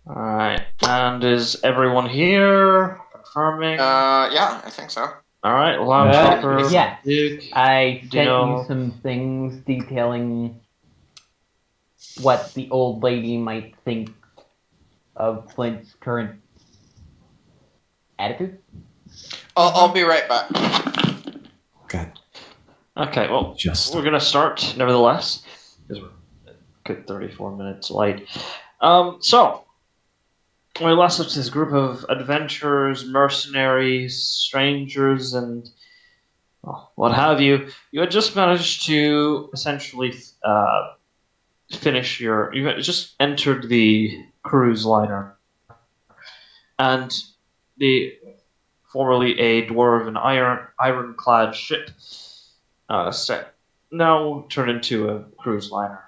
Alright, and is everyone here? Confirming? Yeah, I think so. Alright, Loud Chopper, Yes. Duke, I sent Dino. you some things detailing what the old lady might think of Flint's current attitude. I'll be right back. Okay. Okay, well, we're gonna start, nevertheless, because we're a good 34 minutes late. So, we last left this group of adventurers, mercenaries, strangers, and what have you. You had just managed to essentially finish your. You had just entered the cruise liner, and the formerly a dwarven ironclad ship set now turned into a cruise liner.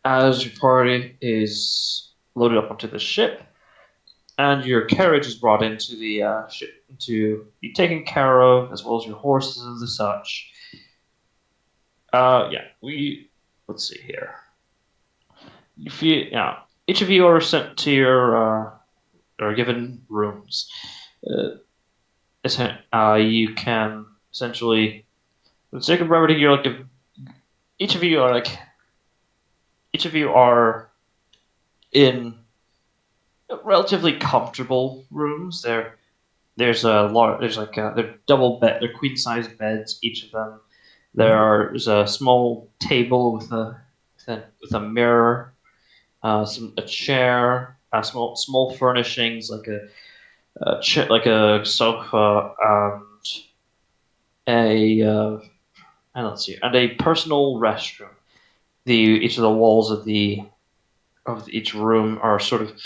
As your party is loaded up onto the ship, and your carriage is brought into the ship to be taken care of, as well as your horses and the such. Let's see here. Each of you are sent to your are given rooms. You can essentially, for the sake of brevity, each of you are in relatively comfortable rooms. They're they're queen size beds, each of them. There's a small table with a mirror, a chair, small furnishings like like a sofa and a personal restroom. Each of the walls of each room are sort of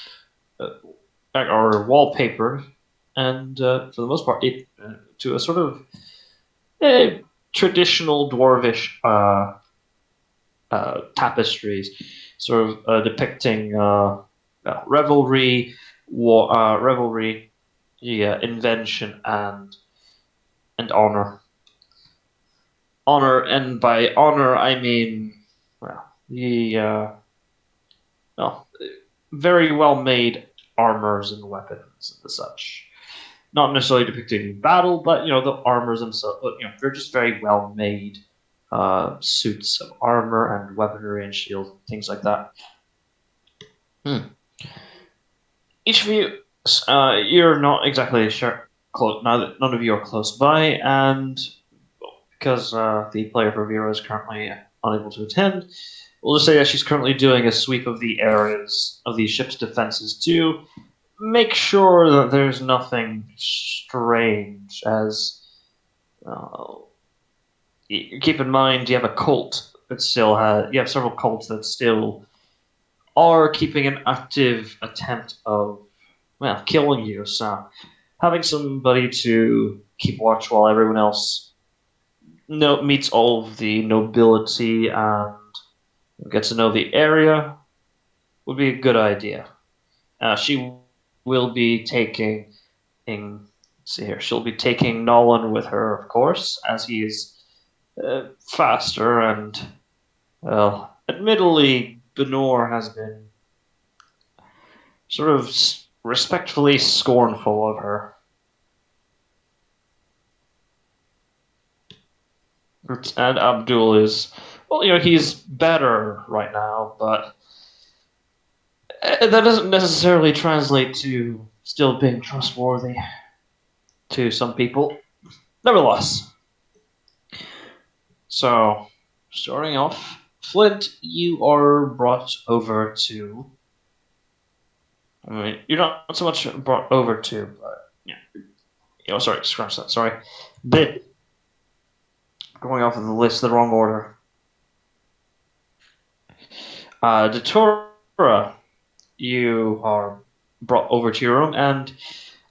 are wallpapered, and for the most part, to a sort of a traditional dwarvish tapestries, sort of depicting revelry, invention, and honor. Honor, and by honor I mean very well made armors and weapons and such. Not necessarily depicting battle, but the armors themselves. They're just very well made suits of armor and weaponry and shield, things like that. Each of you, you're not exactly sure. None of you are close by, and because the player for Vera is currently unable to attend, we'll just say that she's currently doing a sweep of the areas of the ship's defenses to make sure that there's nothing strange. As keep in mind, you have a cult that still you have several cults that still are keeping an active attempt of killing you. So having somebody to keep watch while everyone else meets all of the nobility and gets to know the area would be a good idea. She will be taking. Let's see here. She'll be taking Nolan with her, of course, as he is faster and, well, admittedly, Benor has been sort of respectfully scornful of her. And Abdul is, well, he's better right now, but that doesn't necessarily translate to still being trustworthy to some people. Nevertheless. So, starting off, Flint, you are brought over to. I mean, you're not so much brought over to, but sorry, scratch that. Sorry, but going off of the list, the wrong order. Datura, you are brought over to your room, and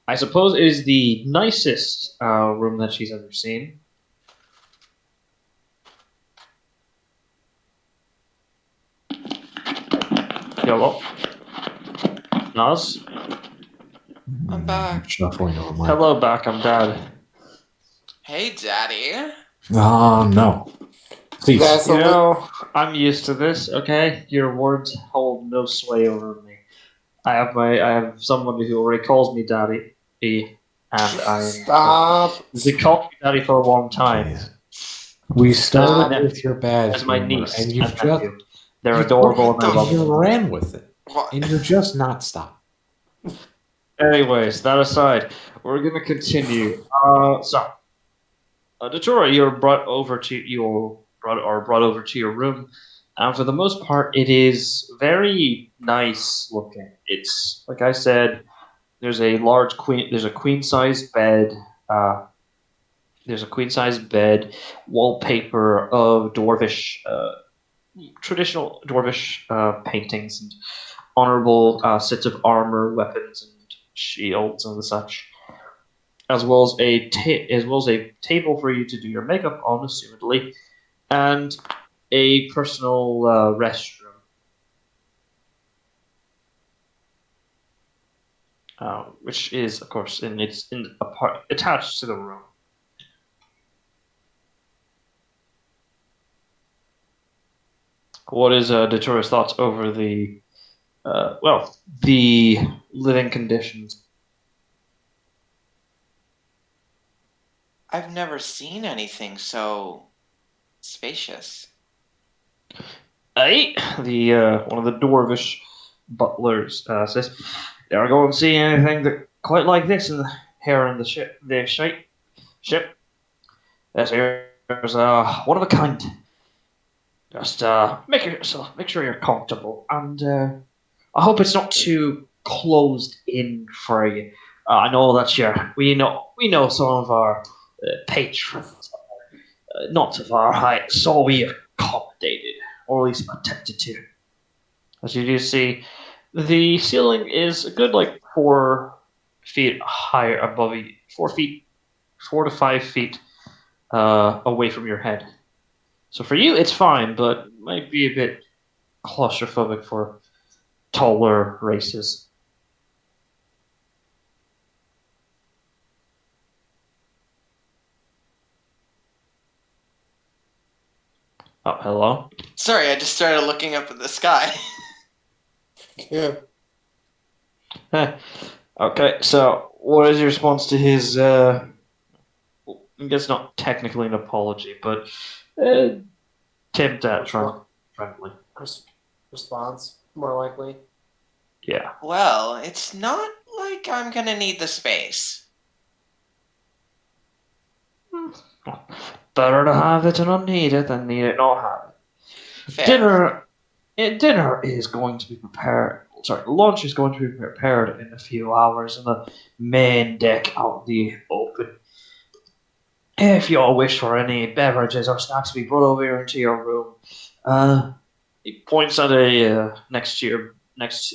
I suppose it is the nicest room that she's ever seen. Hello, Nas. I'm back. Shuffling on my... Hello, back. I'm Dad. Hey, Daddy. No. Please. I'm used to this, okay? Your words hold no sway over me. I have someone who already calls me daddy, and I Stop. they called me daddy for a long time. Jeez. We started As with your bad as my humor, niece and and you've just nephew. They're you adorable took and I it love and you them. ran with it, What? and you're just not stopping. Anyways, that aside, we're gonna continue. Datura, you're brought over to your room, and for the most part, it is very nice looking. It's like I said, there's a queen size bed. Uh, there's a queen size bed, wallpaper of traditional dwarvish paintings and honorable sets of armor, weapons, and shields and such, as well as a table for you to do your makeup on, assumedly, and a personal restroom, which is, of course, attached to the room. What is Datura's thoughts over the living conditions? I've never seen anything so spacious. Aye, the one of the dwarvish butlers says, "Never go and see anything that quite like this here in the ship. Ship. This here's one of a kind. Just make sure you're comfortable, and I hope it's not too closed in for you. I know that we know some of our patrons, not of our height, so we accommodated, or at least attempted to. As you do see, the ceiling is a good 4 feet higher above you, 4 feet, 4 to 5 feet away from your head. So for you, it's fine, but might be a bit claustrophobic for taller races. Oh, hello. Sorry, I just started looking up at the sky. Yeah. Okay, so what is your response to his? I guess not technically an apology, but attempt at trying friendly. Response, more likely. Yeah. Well, it's not like I'm gonna need the space. Better to have it and not need it than need it not have it. Fair. Dinner is going to be prepared. Sorry, lunch is going to be prepared in a few hours in the main deck out in the open. If you all wish for any beverages or snacks to be brought over into your room, he points at a next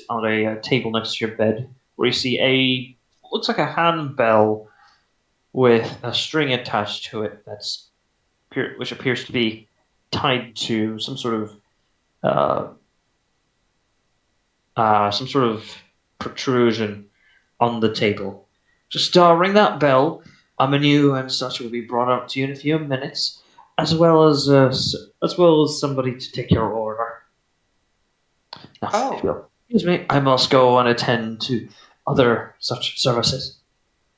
on a table next to your bed, where you see looks like a handbell with a string attached to it which appears to be tied to uh, some sort of protrusion on the table. Just ring that bell. A menu and such will be brought up to you in a few minutes, as well as somebody to take your order. Now, if you'll excuse me, I must go and attend to other such services.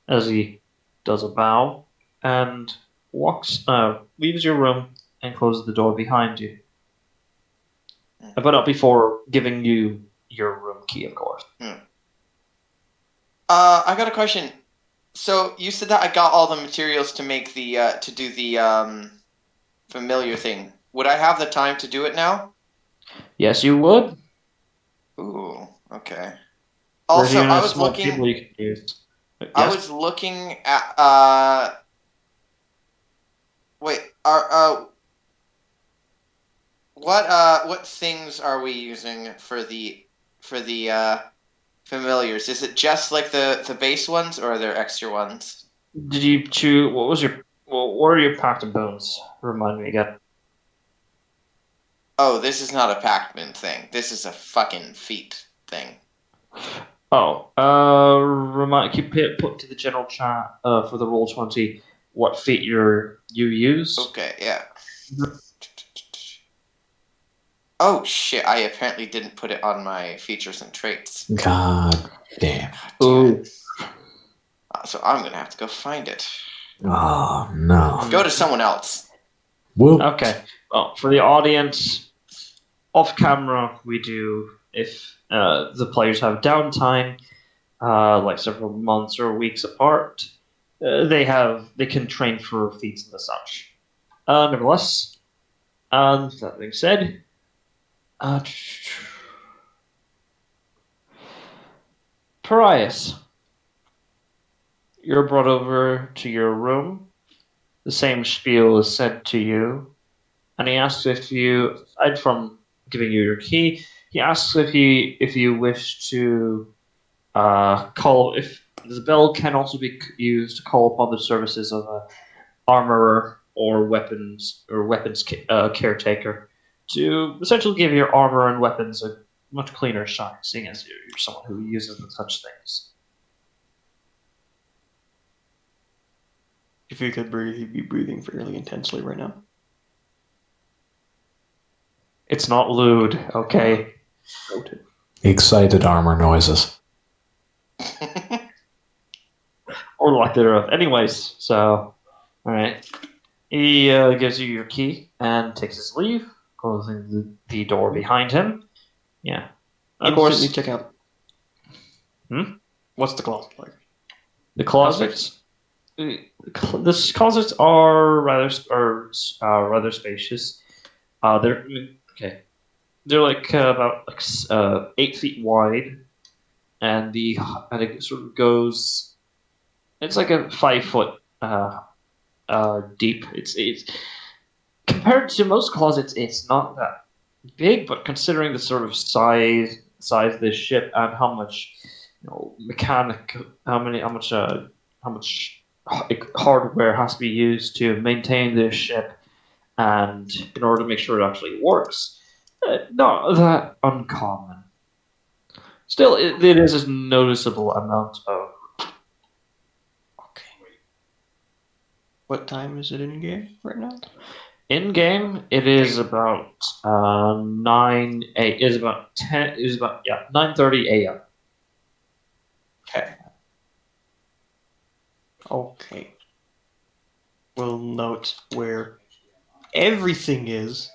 As he does a bow and leaves your room and closes the door behind you. But not before giving you your room key, of course. I got a question. So you said that I got all the materials to make to do the familiar thing. Would I have the time to do it now? Yes, you would. Ooh, okay. There's Also, even I a was small looking. table you can use. I Yes? was looking at wait, what things are we using for the familiars? Is it just like the base ones, or are there extra ones? Did you choose? What are your pact of bones? Remind me again. Oh, this is not a Pac-Man thing. This is a fucking feat thing. Oh, keep it put to the general chat for the roll 20 what feat you use. Okay, yeah. Oh shit! I apparently didn't put it on my features and traits. God damn. God damn Ooh. it. So I'm gonna have to go find it. Oh, no. Go to someone else. Whoop. Okay. Well, for the audience, off camera, we do if the players have downtime, like several months or weeks apart. They can train for feats and the such. Nevertheless, that being said, Parias, you're brought over to your room. The same spiel is said to you, and he asks if you, aside from giving you your key, he asks if you wish to call if the bell can also be used to call upon the services of an armorer or weapons caretaker to essentially give your armor and weapons a much cleaner shine, seeing as you're someone who uses such things. If he could breathe, he'd be breathing fairly intensely right now. It's not lewd, okay? Noted. Excited armor noises. Or lack thereof. Anyways, so, alright. He gives you your key and takes his leave, closing the door behind him. Yeah. Of Instantly course, check out. What's the closet like? the closets. The closets are rather spacious. They're okay. They're like about 8 feet wide, and it sort of goes. It's like a 5 foot deep. It's compared to most closets, it's not that big, but considering the sort of size of this ship and how much how much hardware has to be used to maintain this ship, and in order to make sure it actually works, not that uncommon. Still, it is a noticeable amount of. Okay. What time is it in game right now? In game, it is about 9 8 is about 10 is about 9:30 a.m. Okay. Okay. We'll note where everything is,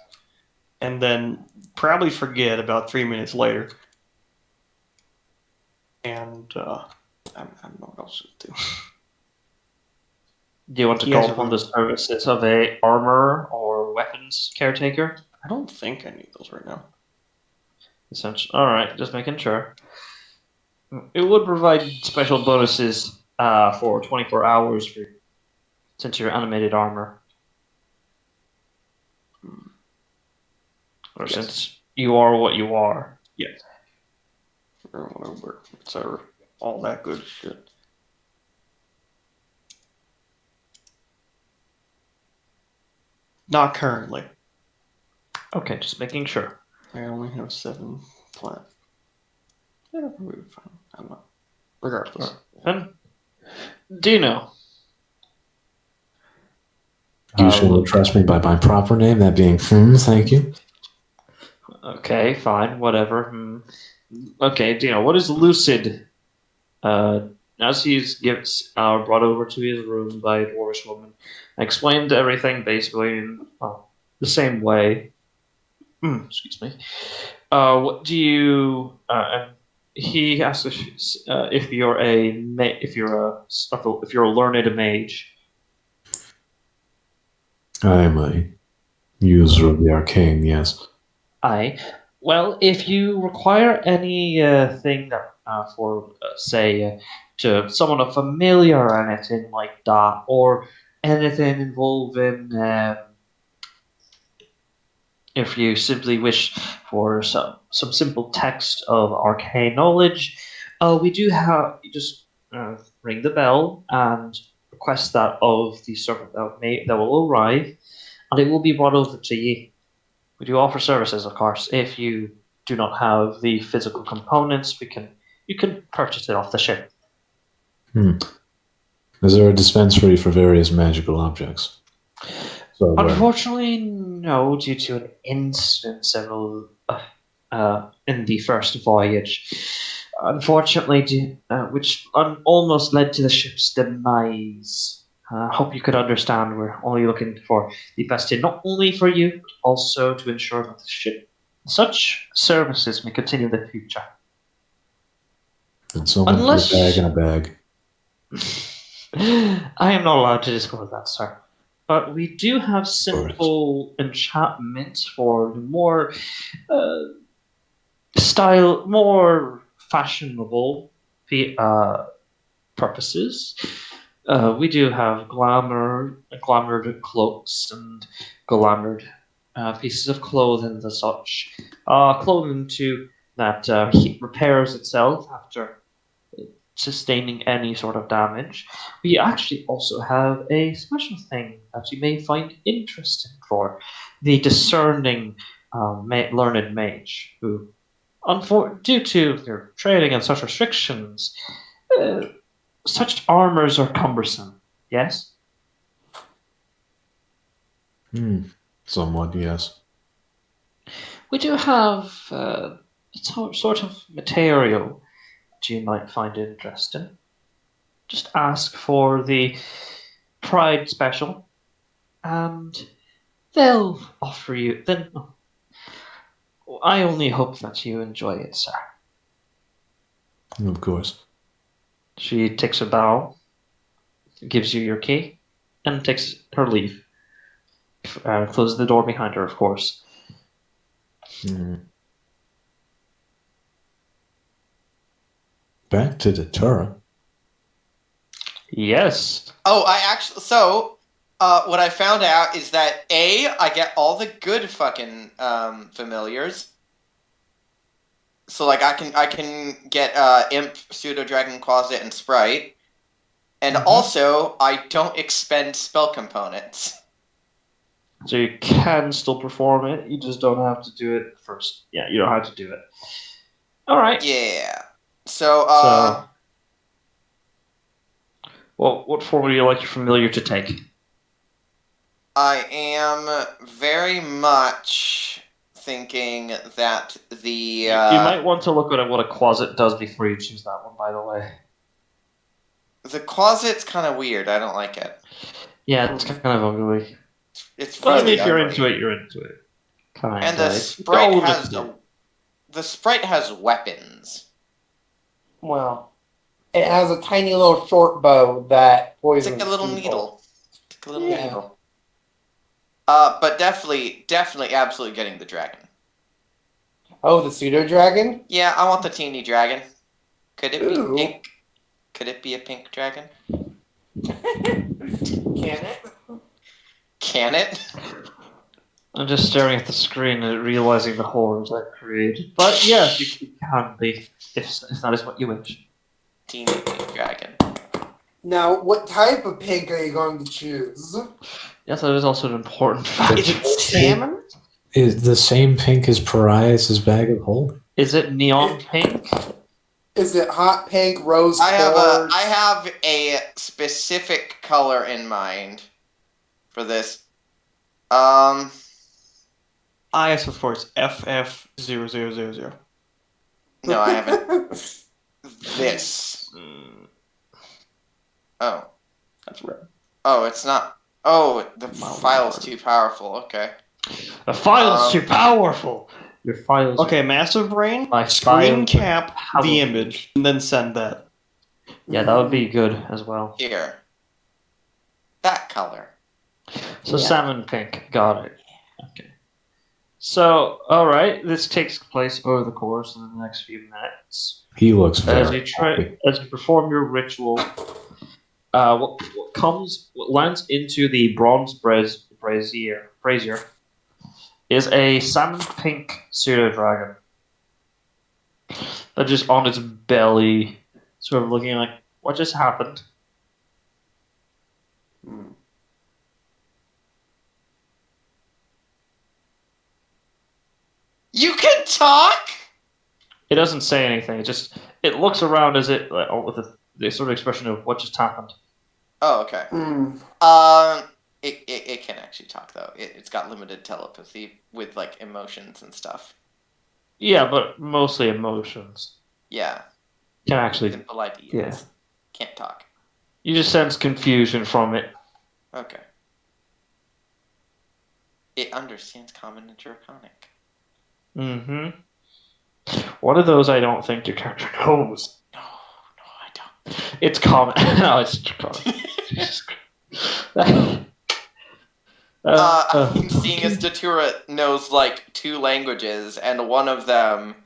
and then probably forget about 3 minutes later. And I don't know what else to do. Do you want to He has call a upon room. the services of a armor or weapons caretaker? I don't think I need those right now. Essentially, all right, just making sure. It would provide special bonuses for 24 hours since you're animated armor, or Yes. since you are what you are. Yes. Or whatever, etc. All that good shit. Not currently. Okay, just making sure. I only have 7 planned. Yeah, we'll be fine. I'm not. Regardless. Then, Dino. You should address me by my proper name, that being thank you. Okay, fine, whatever. Okay, Dino, what is lucid? As he's brought over to his room by a dwarvish woman, I explained everything basically in the same way. Excuse me. What do you? And he asks if you're if you're a learned mage. I am a user of the arcane, yes. Aye. Well, if you require any thing that, for, say, to someone a familiar or anything like that, or anything involving, if you simply wish for some simple text of arcane knowledge, we do have, you just ring the bell and request that of the servant that will arrive, and it will be brought over to you. We do offer services, of course. If you do not have the physical components, you can purchase it off the ship. Is there a dispensary for various magical objects? So, Unfortunately, no, due to an incident in the first voyage. Unfortunately, which almost led to the ship's demise. I hope you could understand we're only looking for the best in not only for you, but also to ensure that the ship, such services may continue in the future. And so much Unless- for a bag in a bag. I am not allowed to disclose that, sir. But we do have simple enchantments for more more fashionable purposes. We do have glamoured cloaks and glamoured pieces of clothing and such. Clothing too that repairs itself after sustaining any sort of damage. We actually also have a special thing that you may find interesting for the discerning learned mage who, due to their trading and such restrictions, such armors are cumbersome. Yes? Somewhat, yes. We do have a sort of material that you might find interesting. Just ask for the Pride Special, and they'll offer you. Then I only hope that you enjoy it, sir. Of course. She takes a bow, gives you your key, and takes her leave. Closes the door behind her, of course. Back to the turret. Yes. Oh, what I found out is that I get all the good fucking familiars. So like I can get Imp, Pseudo Dragon, Closet, and Sprite, and also I don't expend spell components. So you can still perform it. You just don't have to do it first. Yeah, you don't have to do it. All right. Yeah. So well, what form would you like your familiar to take? I am very much thinking that the You might want to look at what a closet does before you choose that one. By the way. the closet's kind of weird. I don't like it. Yeah, it's kind of ugly. It's But really if you're ugly. into it, you're into it. Kind And of. the sprite has weapons. Well, it has a tiny little short bow that It's poisons like a little people. needle. It's like a little Yeah. needle. But definitely, absolutely getting the dragon. Oh, the pseudo dragon? Yeah, I want the teeny dragon. Could it Ooh. be pink? Could it be a pink dragon? Can it? Can it? I'm just staring at the screen and realizing the horrors I've created. But yes, you can be, if that is what you wish. Teeny pink dragon. Now, what type of pink are you going to choose? Yes, that is also an important fact. Is it salmon? Is the same pink as Pariah's bag of holding? Is it neon pink? Is it hot pink, rose I quartz? have a specific color in mind for this. Yes, of course. FF0000. No, I haven't. This. Oh. That's rare. Oh, it's not. Oh, the Mild file's powered. too powerful. Okay. The file's too powerful. Your file's Okay, Massive Brain, My screen file- cap How- the image, and then send that. Yeah, that would be good as well. Here. That color. So Yeah. salmon pink, got it. Okay. So, all right, this takes place over the course of the next few minutes. He looks As very happy. you perform your ritual, what lands into the bronze brazier is a salmon pink pseudo dragon. That just on its belly, sort of looking like, what just happened? You can talk? It doesn't say anything. It looks around as it with the sort of expression of what just happened. Oh, okay. It can actually talk though. It's got limited telepathy with like emotions and stuff. Yeah, but mostly emotions. Yeah. Can actually, Simple ideas. yeah. Can't talk. You just sense confusion from it. Okay. It understands common and draconic. Mm-hmm. One of those I don't think your character knows. No, I don't. It's common. No, it's draconic. I'm seeing as Datura knows like 2 languages, and one of them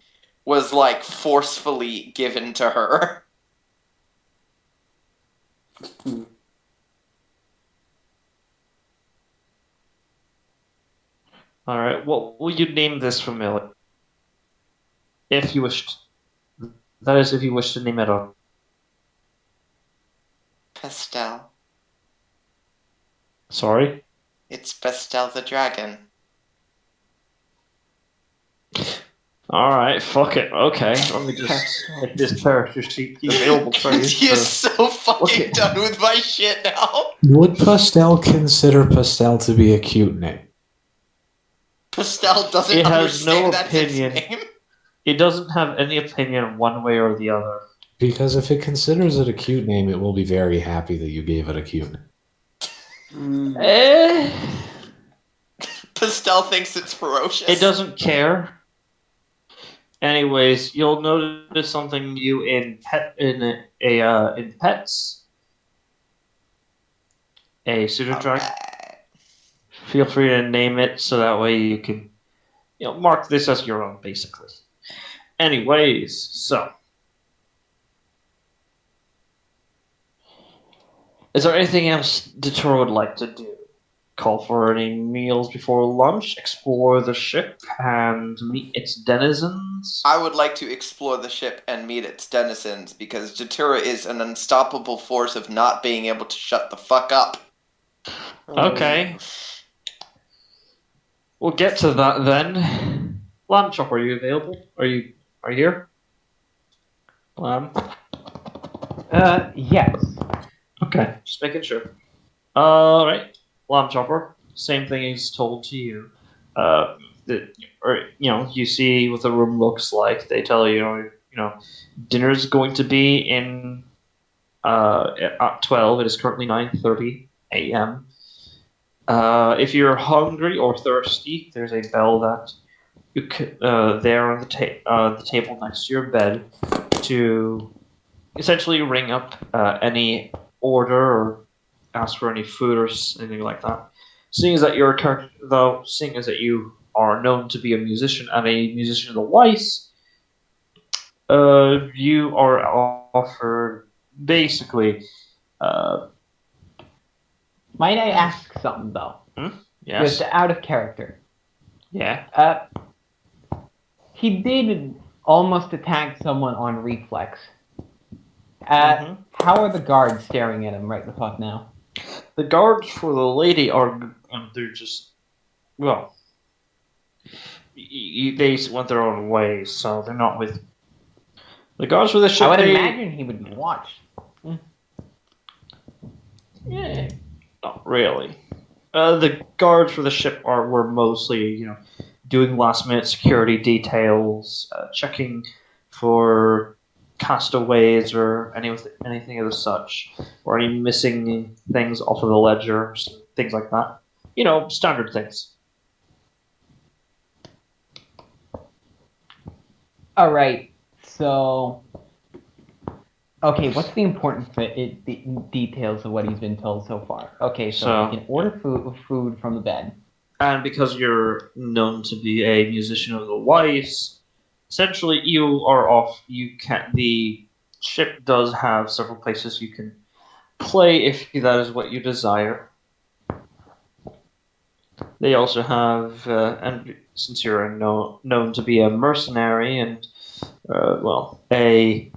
was like forcefully given to her. All right. What will you name this familiar? If you wish. That is, if you wish to name it up. Pestel. Sorry. It's Pestel the dragon. All right. Fuck it. Okay. Let me just hit this character sheet available for you. He is so fucking Okay. done with my shit now. Would Pastel consider Pastel to be a cute name? Pestel doesn't It has understand no that's opinion. its name. It doesn't have any opinion one way or the other. Because if it considers it a cute name, it will be very happy that you gave it a cute name. Pestel thinks it's ferocious. It doesn't care. Anyways, you'll notice something new in pets. A pseudo dragon. Alright. Feel free to name it so that way you can, mark this as your own, basically. Anyways, so is there anything else Datura would like to do? Call for any meals before lunch, explore the ship, and meet its denizens? I would like to explore the ship and meet its denizens because Datura is an unstoppable force of not being able to shut the fuck up. Okay. We'll get to that then. Lamb Chop, are you available? Are you here? Lamb? Yes. Okay, just making sure. Alright. Lamb Chopper, same thing is told to you. You see what the room looks like. They tell you, dinner's going to be in at 12. It is currently 9:30 a.m. If you're hungry or thirsty, there's a bell that you could there on the table next to your bed to essentially ring up any order or ask for any food or anything like that. Seeing as that you are known to be a musician and a musician of the Weiss, you are offered basically. Might I ask something though? Yes. Just out of character. Yeah. He did almost attack someone on reflex. How are the guards staring at him right the fuck now? The guards for the lady are they're just well. They went their own ways, so they're not with. The guards for the ship. I would imagine he would be watched. Yeah, not really. The guards for the ship were mostly, doing last minute security details, checking for castaways or anything of the such, or any missing things off of the ledger, things like that. Standard things. All right. So, okay, what's the important the details of what he's been told so far? Okay, so he can order food from the bed. And because you're known to be a musician of the Weiss, essentially you are off. The ship does have several places you can play if that is what you desire. They also have, and since you're known to be a mercenary and a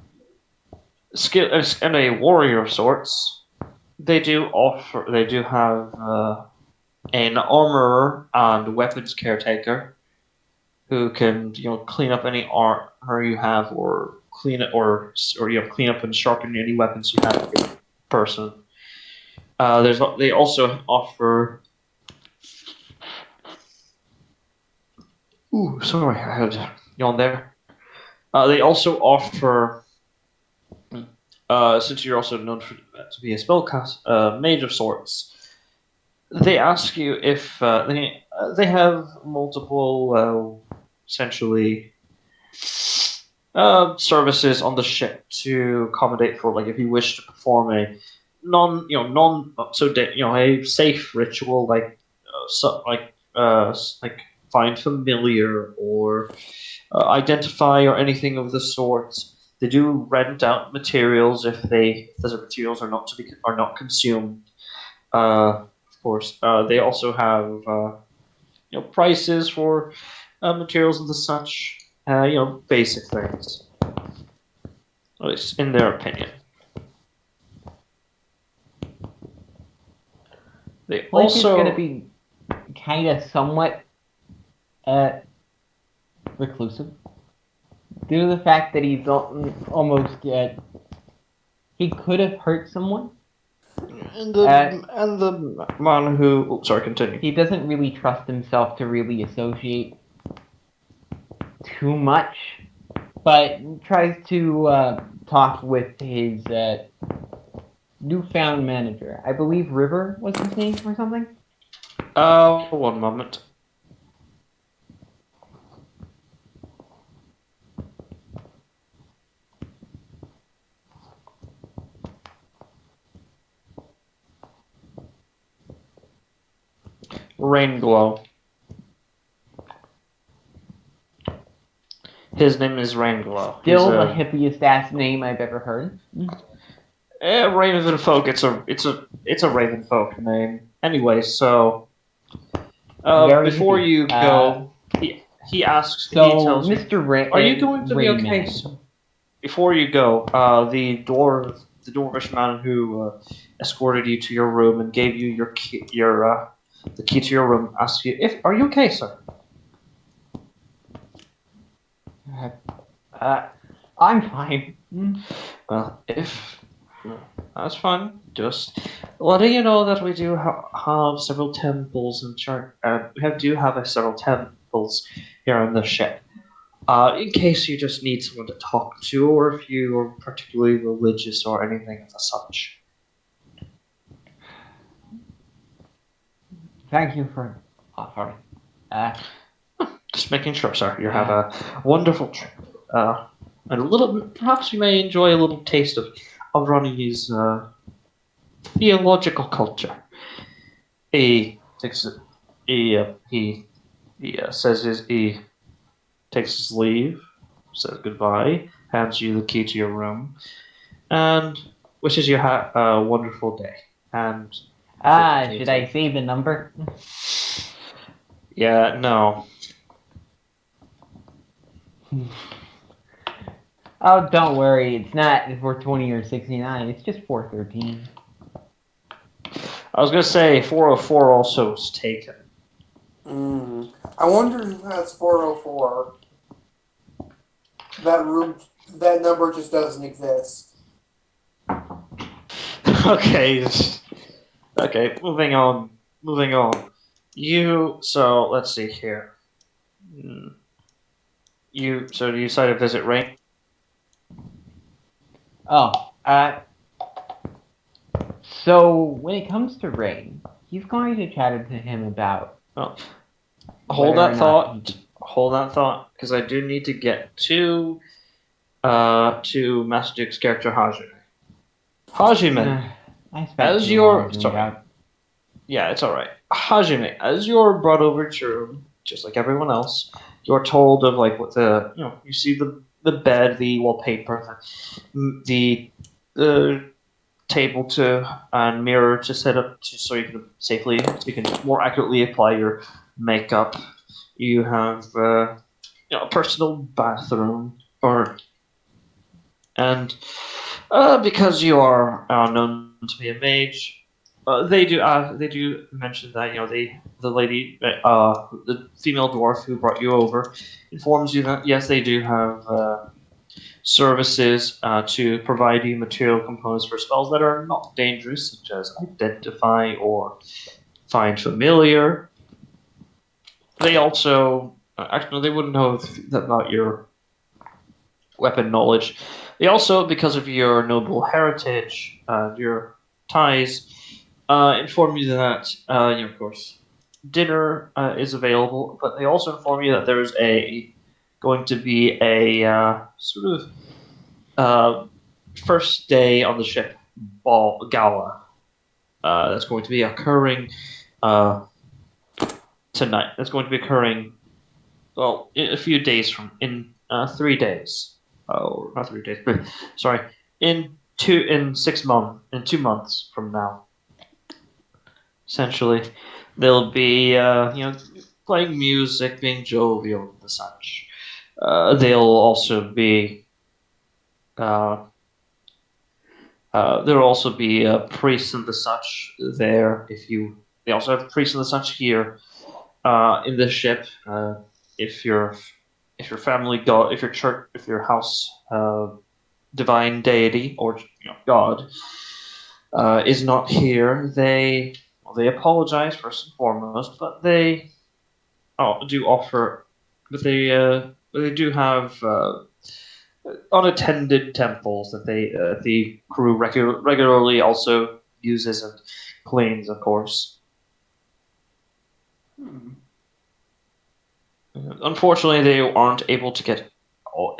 skill and a warrior of sorts, they do have an armorer and weapons caretaker who can clean up any armor you have or clean up and sharpen any weapons you have in person. They also offer. Ooh, sorry, I had on there. They also offer, since you're also known to be a spellcast, mage of sorts. They ask you if they have multiple, essentially, services on the ship to accommodate for, like, if you wish to perform a a safe ritual, like like find familiar or identify or anything of the sort. They do rent out materials if the materials are not consumed. Of course, they also have prices for materials and the such. Basic things, at least in their opinion. They Blake also is going to be kind of somewhat reclusive due to the fact that he's almost he could have hurt someone. and the man who sorry, continue. He doesn't really trust himself to really associate too much, but tries to talk with his newfound manager. I believe River was his name or something. One moment. Rainglow. His name is Rainglow. Still the hippiest ass name I've ever heard. Ravenfolk. It's a Ravenfolk name. Anyway, so Very before hippie. you go, he asks. So, he tells Mr. you, "Are you going to be Rayman. okay?" So, before you go, the dwarvish man who escorted you to your room and gave you your key, the key to your room, asks you, "If are you okay, sir?" I'm fine. Well, if that's fine, just letting you know that we do have several temples in church. We have several temples here on the ship. In case you just need someone to talk to, or if you are particularly religious or anything of the such. Thank you for offering. Just making sure, sir. You have a wonderful trip. And a little, perhaps you may enjoy a little taste of running his theological culture. He takes it. He takes his leave, says goodbye, hands you the key to your room, and wishes you a wonderful day. And should I say the number? Yeah, no. Oh, don't worry. It's not 420 or 69. It's just 413. I was gonna say 404 also was taken. I wonder who has 404. That number just doesn't exist. Okay. Okay, moving on. So let's see here. You decided to visit Rain? So when it comes to Rain, he's going to chat to him about. Oh, hold that thought, because I do need to get to Master Duke's character Hajime. Hajime, as your yeah, it's all right. Hajime, as you're brought over to your room, just like everyone else, you're told of like what you see the bed, the wallpaper, the table and mirror to set up so you can more accurately apply your makeup. You have a personal bathroom, and because you are known to be a mage. They do mention that the lady the female dwarf who brought you over informs you that yes, they do have services to provide you material components for spells that are not dangerous, such as identify or find familiar. They also Actually, no, they wouldn't know about your weapon knowledge. They also, because of your noble heritage and your ties, inform you that, of course, dinner is available. But they also inform you that there is going to be a sort of first day on the ship ball gala that's going to be occurring tonight. That's going to be occurring in a few days in 3 days. Oh, not 3 days. But, sorry, in 6 months, in 2 months from now. Essentially, they'll be playing music, being jovial and such. They'll also be there'll also be priests and the such there. They also have priests and the such here in the ship. If your family god, if your church, if your house divine deity or god is not here, they apologize first and foremost, but they do offer, but they do have unattended temples that the crew regularly also uses and cleans, of course. Unfortunately, they aren't able to get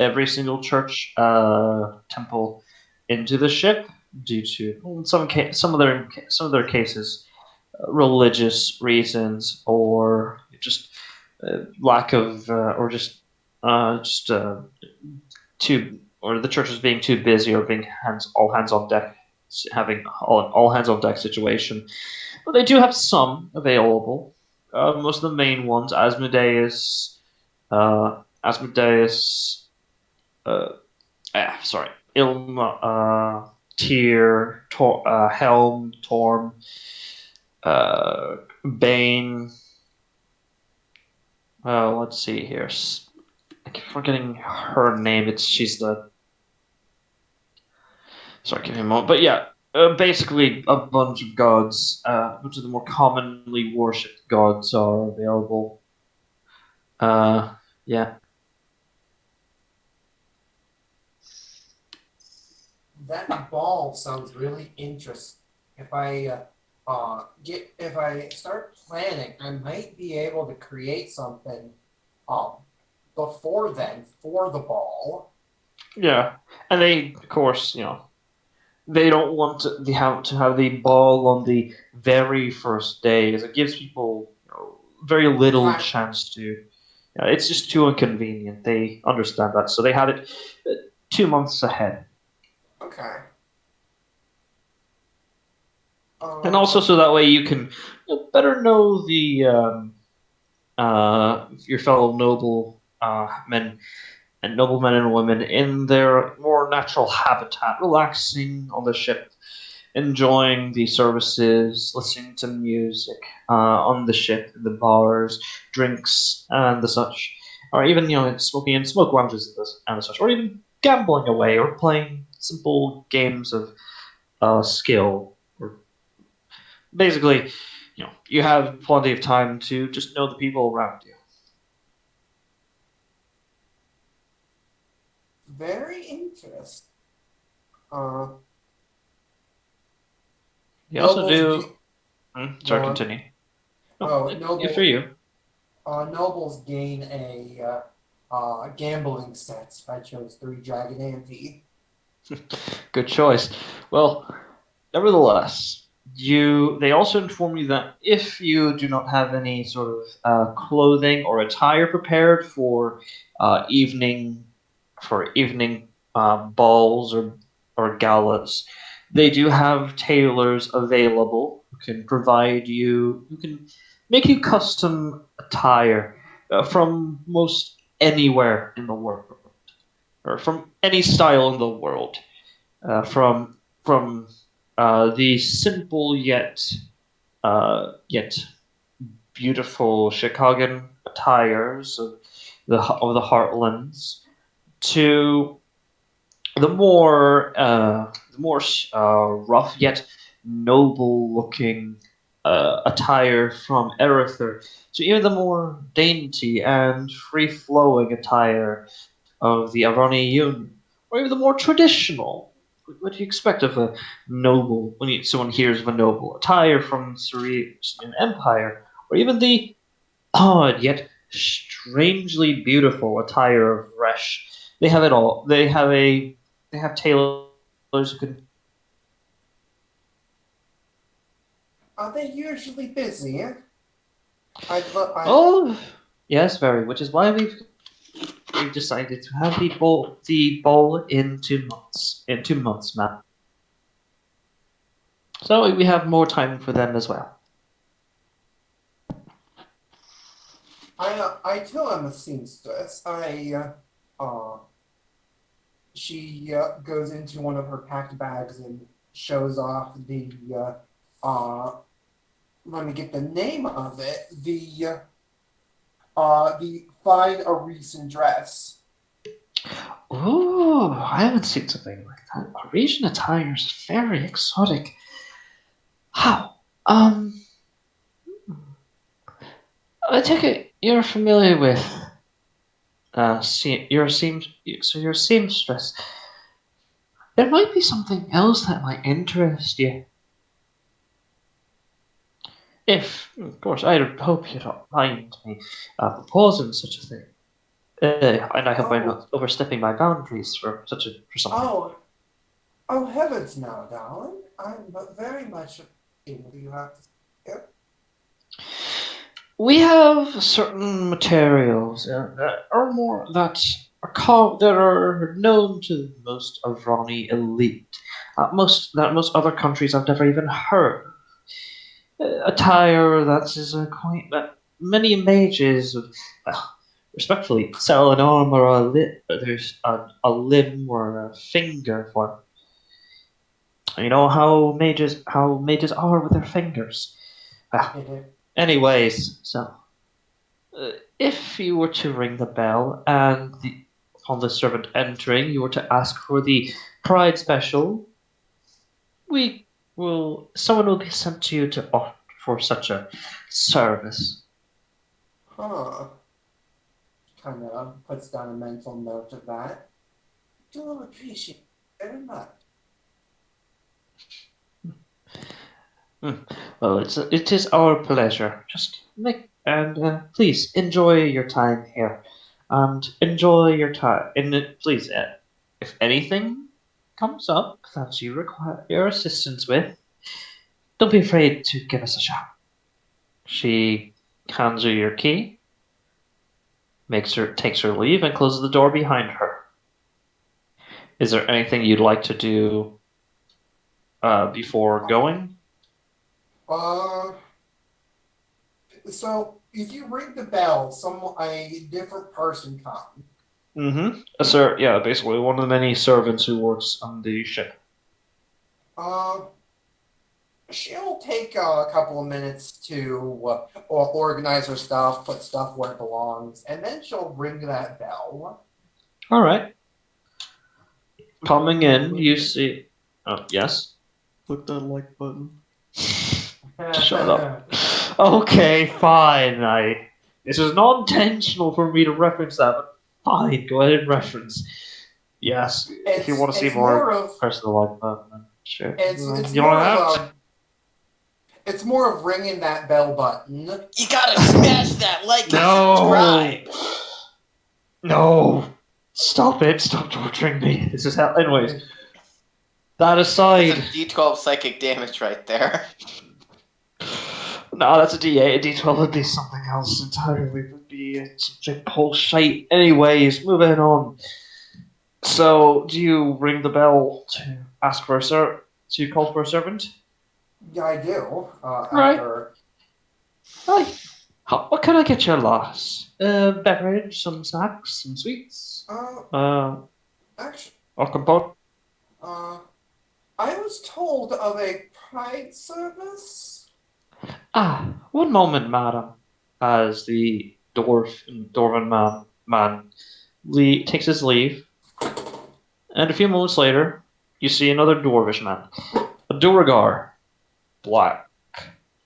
every single church temple into the ship due to some of their cases religious reasons or just lack of or just too or the churches being too busy or being all hands on deck, having all hands on deck situation. But they do have some available. Most of the main ones, Asmodeus, sorry, Ilma, Tyr, Helm, Torm, Bane. Let's see here. I keep forgetting her name. She's the. Sorry, give me a moment. But yeah, basically a bunch of gods. Which of the more commonly worshipped gods are available. Yeah. That ball sounds really interesting. If I start planning, I might be able to create something before then for the ball. Yeah, and they, of course, they don't want to have the ball on the very first day, as it gives people very little chance to. It's just too inconvenient. They understand that, so they had it 2 months ahead. Okay. And also, so that way you can better know your fellow noble men and noblemen and women in their more natural habitat, relaxing on the ship, enjoying the services, listening to music on the ship, the bars, drinks, and the such, or even smoking in smoke lounges and the such, or even gambling away or playing simple games of skill. Or basically, you have plenty of time to just know the people around you. Very interesting. You also Nobles do. Sorry, Go on. continue. Noble. For you. Nobles gain a gambling set. I chose 3 Dragon Ante. Good choice. Well, nevertheless, they also inform you that if you do not have any sort of clothing or attire prepared for evening balls or galas, they do have tailors available who can make you custom attire from most anywhere in the world or from any style in the world, from the simple yet beautiful Chicagoan attires of the Heartlands to the more rough yet noble looking attire from Erether to even the more dainty and free-flowing attire of the Arani Union, or even the more traditional. What do you expect of a noble when someone hears of a noble attire from Syrian Empire, or even the odd yet strangely beautiful attire of Resh? They have it all. They have tailors who can. Are they usually busy? Oh, yes, very. Which is why we've decided to have the ball in 2 months. In 2 months, Matt. So we have more time for them as well. I too am a seamstress. She goes into one of her packed bags and shows off let me get the name of it, the fine Arisen dress. Oh, I haven't seen something like that. Parisian attire is very exotic. How? I take it you're familiar with you're a you're a seamstress. There might be something else that might interest you. If, of course, I hope you don't mind me proposing such a thing. And I hope I'm not overstepping my boundaries for something. Oh heavens, now, darling! I'm very much in. Do you have to? Yep. We have certain materials that are that are known to most Avrani elite. Most other countries have never even heard. Attire that is quite that many mages, well, respectfully, sell an arm or there's a limb or a finger for. You know how mages are with their fingers. Well, anyways, so if you were to ring the bell and upon the servant entering, you were to ask for the Pride Special, someone will be sent to you to opt for such a service. Huh. Kind of puts down a mental note of that. Do appreciate it very much. Well, it is our pleasure. Just please enjoy your time here, and enjoy your time. And please, if anything comes up that you require your assistance with, don't be afraid to give us a shout. She hands you your key, takes her leave, and closes the door behind her. Is there anything you'd like to do before going? So if you ring the bell, a different person comes. Mm-hmm. Sir, yeah, basically one of the many servants who works on the ship. She'll take a couple of minutes to organize her stuff, put stuff where it belongs, and then she'll ring that bell. All right. Coming in, you see. Oh, yes. Click that like button. Shut up. Okay, fine. This is not intentional for me to reference that, but fine. Go ahead and reference. Yes. If you want to see more, press the like button. Then sure. It's more of ringing that bell button. You gotta smash that like and subscribe. No. Stop it. Stop torturing me. This is how. Anyways. That aside. That's a D12 psychic damage right there. No, that's a D8. A D12 would be something else entirely. It would be something pulse shite. Anyways, moving on. So, do you ring the bell to ask for to call for a servant? Yeah, I do. Right. Hi. What can I get you, lass? Beverage, some snacks, some sweets. Actually, or compote. I was told of a pride service. One moment, madam. As the dwarven man takes his leave, and a few moments later, you see another dwarvish man, a Duergar, black,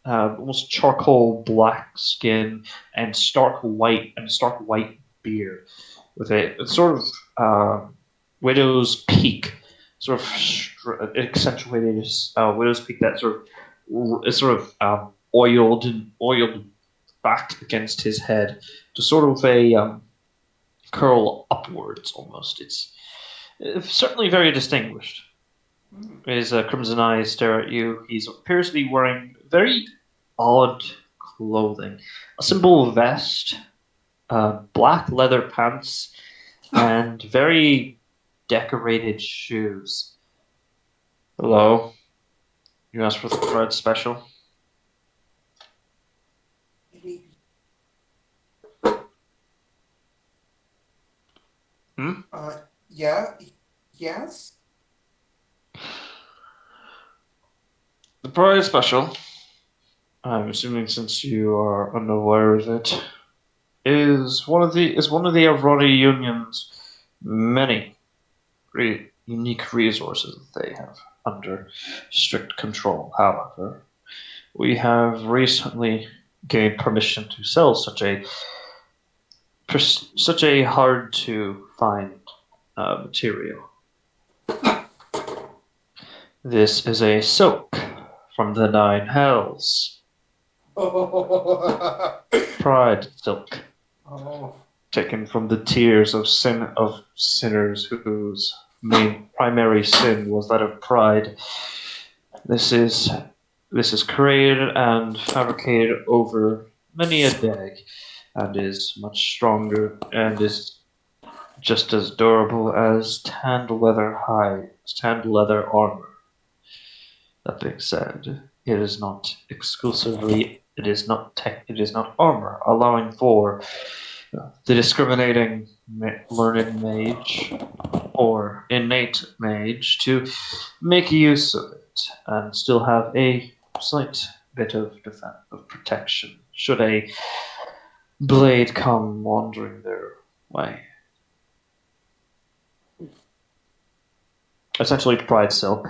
almost charcoal black skin and stark white beard, with a sort of widow's peak, sort of accentuated widow's peak that is sort of oiled back against his head to sort of a curl upwards almost. It's certainly very distinguished. His crimson eyes stare at you. He appears to be wearing very odd clothing. A simple vest, black leather pants, and very decorated shoes. Hello. You asked for the bread special? Hmm? Yeah. Yes. The bread special, I'm assuming since you are unaware of it, is one of the Aurora Union's many unique resources that they have under strict control. However, we have recently gained permission to sell such a hard to find material. This is a silk from the Nine Hells. Pride silk. Oh. Taken from the tears of sinners whose main primary sin was that of pride. This is created and fabricated over many a day, and is much stronger and is just as durable as tanned leather armor. That being said, it is not armor, allowing for the discriminating learned mage or innate mage to make use of it and still have a slight bit of protection should a blade come wandering their way. Essentially, pride silk.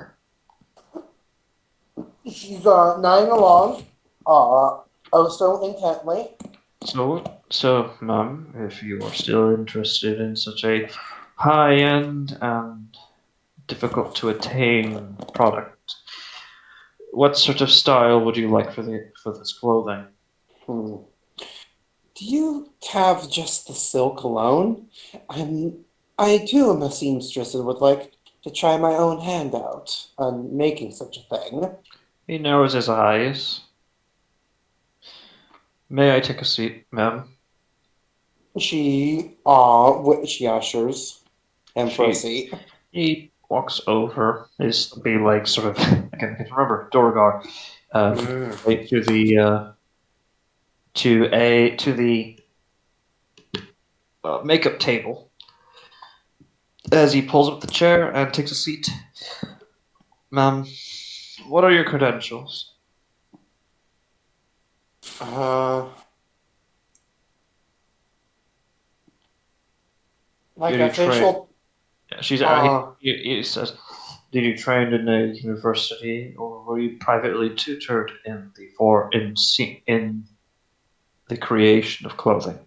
She's nodding along, oh so intently. So, ma'am, if you are still interested in such a high-end and difficult to attain product, what sort of style would you like for this clothing? Do you have just the silk alone? I too am a seamstress and would like to try my own hand out on making such a thing. He narrows his eyes. May I take a seat, ma'am? She ushers him for a seat. He walks over. His be like sort of I can remember Dorgar, right to the makeup table. As he pulls up the chair and takes a seat, ma'am, what are your credentials? Like Did you official. he says, did you train in a university or were you privately tutored in the creation of clothing?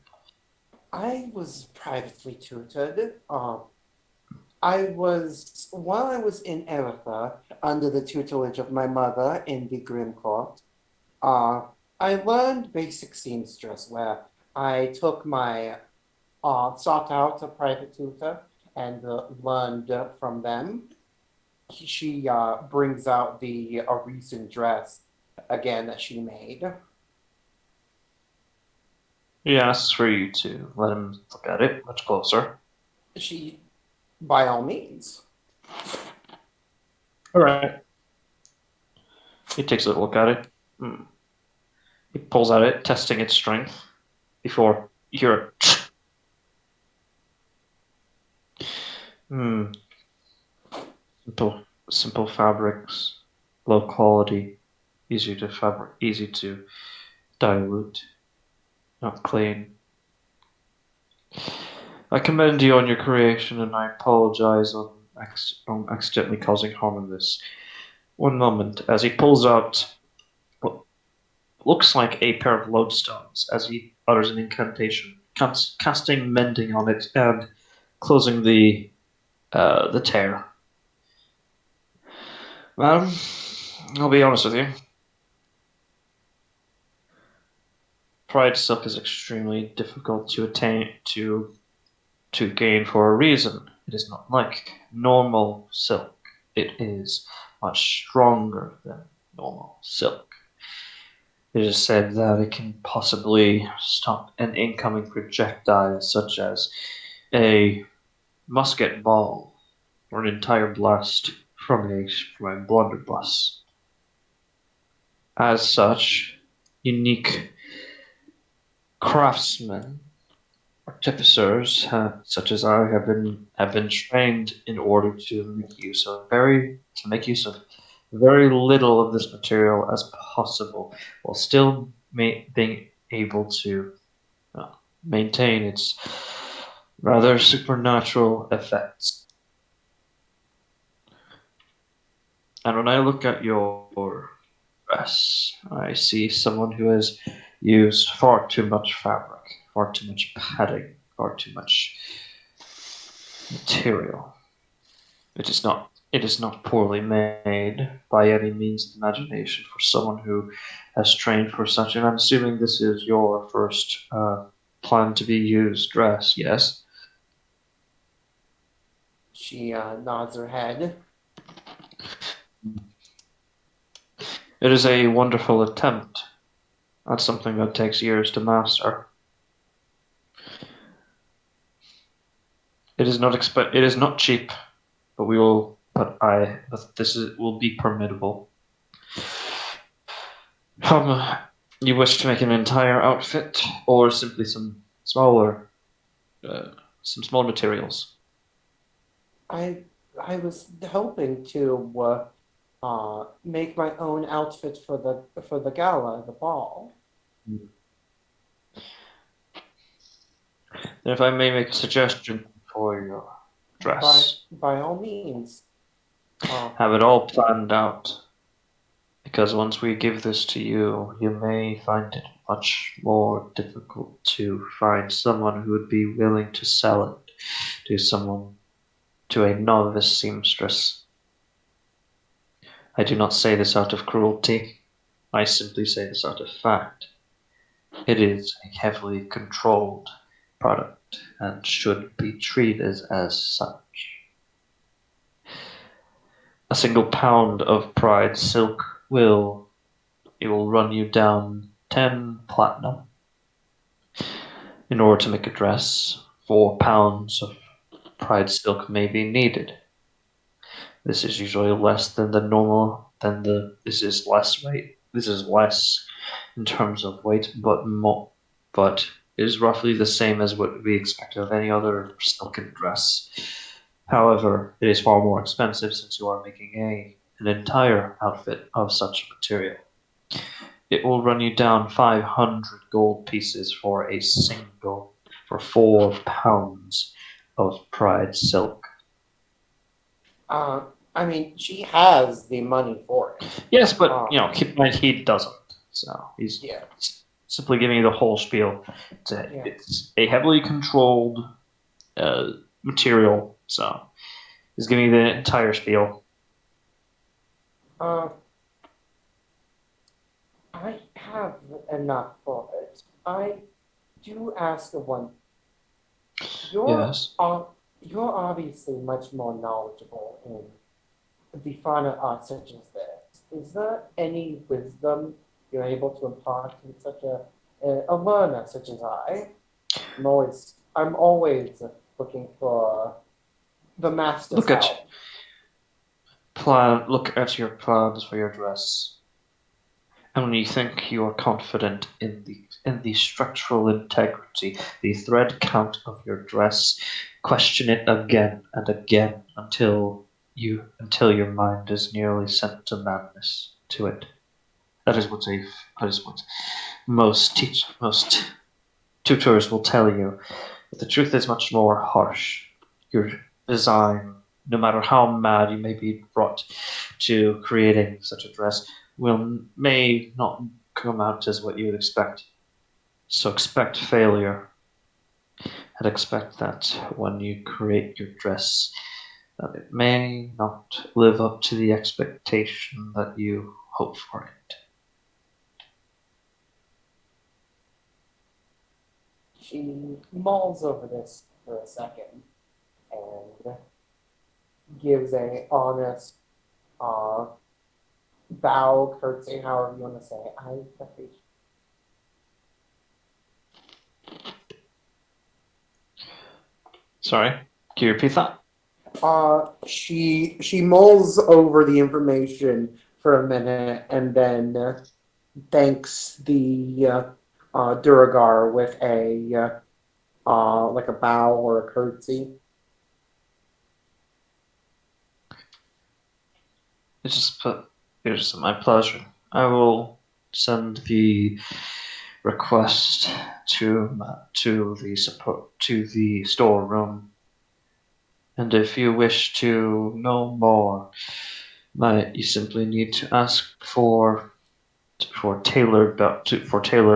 I was privately tutored. While I was in Eritha, under the tutelage of my mother in the Grim Court, I learned basic seamstress, where I took my sought out a private tutor and learned from them. She brings out a recent dress again that she made. He asks for you to let him look at it much closer. She, by all means. All right. He takes a look at it. He pulls at it, testing its strength, before you hear a simple fabrics, low quality, easy to dilute, not clean. I commend you on your creation, and I apologize on accidentally causing harm in this. One moment, as he pulls out looks like a pair of lodestones as he utters an incantation, casting mending on it and closing the tear. Madam, I'll be honest with you. Pride silk is extremely difficult to attain to gain for a reason. It is not like normal silk. It is much stronger than normal silk. It is said that it can possibly stop an incoming projectile such as a musket ball or an entire blast from a blunderbuss. As such, unique craftsmen, artificers such as I have been trained in order to make use of very little of this material as possible, while still being able to maintain its rather supernatural effects. And when I look at your dress, I see someone who has used far too much fabric, far too much padding, far too much material. It is not poorly made by any means of imagination for someone who has trained for such. And I'm assuming this is your first plan to be used dress, yes? She nods her head. It is a wonderful attempt at something that takes years to master. It is not cheap, but this will be permittable. You wish to make an entire outfit, or simply some small materials? I was hoping to make my own outfit for the gala, the ball. If I may make a suggestion for your dress. By all means. Have it all planned out. Because once we give this to you, you may find it much more difficult to find someone who would be willing to sell it to a novice seamstress. I do not say this out of cruelty. I simply say this out of fact. It is a heavily controlled product and should be treated as such. A single pound of Pride silk will run you down 10 platinum. In order to make a dress, 4 pounds of Pride silk may be needed. This is usually less than this is less weight. This is less in terms of weight, but it is roughly the same as what we expect of any other silken dress. However, it is far more expensive since you are making an entire outfit of such material. It will run you down 500 gold pieces for 4 pounds of Pride silk. I mean, she has the money for it. Yes, but keep in mind he doesn't. So he's simply giving you the whole spiel. It's a heavily controlled material, so he's giving you the entire spiel. I have enough for it. I do ask one. Yes. You're obviously much more knowledgeable in the finer arts such as this. Is there any wisdom you're able to impart in such a learner such as I? I'm always looking for the master's help. Look at your plans for your dress. And when you think you are confident in the structural integrity, the thread count of your dress, question it again and again until your mind is nearly sent to madness to it. That is what most tutors will tell you. But the truth is much more harsh. Your design, no matter how mad you may be brought to creating such a dress, may not come out as what you would expect. So expect failure. And expect that when you create your dress, that it may not live up to the expectation that you hope for it. She mulls over this for a second and gives a honest bow, curtsy, however you want to say it. I appreciate. Sorry, can you repeat that? She mulls over the information for a minute and then thanks the Duragar with a like a bow or a curtsy. It's my pleasure. I will send the request to the storeroom. And if you wish to know more, you simply need to ask for Taylor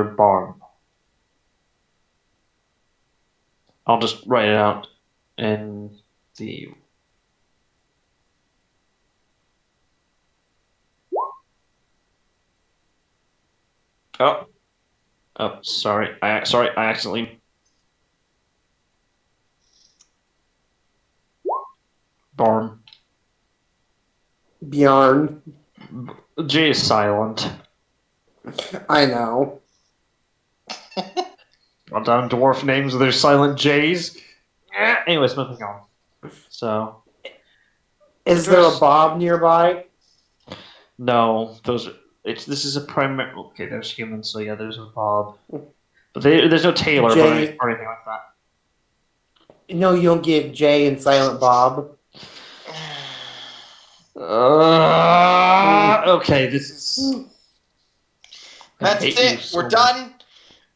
Barn. I'll just write it out in the. Oh, sorry. I accidentally. Barn. Bjorn. J is silent. I know. Well done, dwarf names with their silent J's. Anyways, moving on. So. Is there a Bob nearby? No, this is a primary. Okay, there's humans, so yeah, there's a Bob. But there's no Taylor or anything like that. No, you don't give Jay and Silent Bob. Okay, this is. That's it. We're done.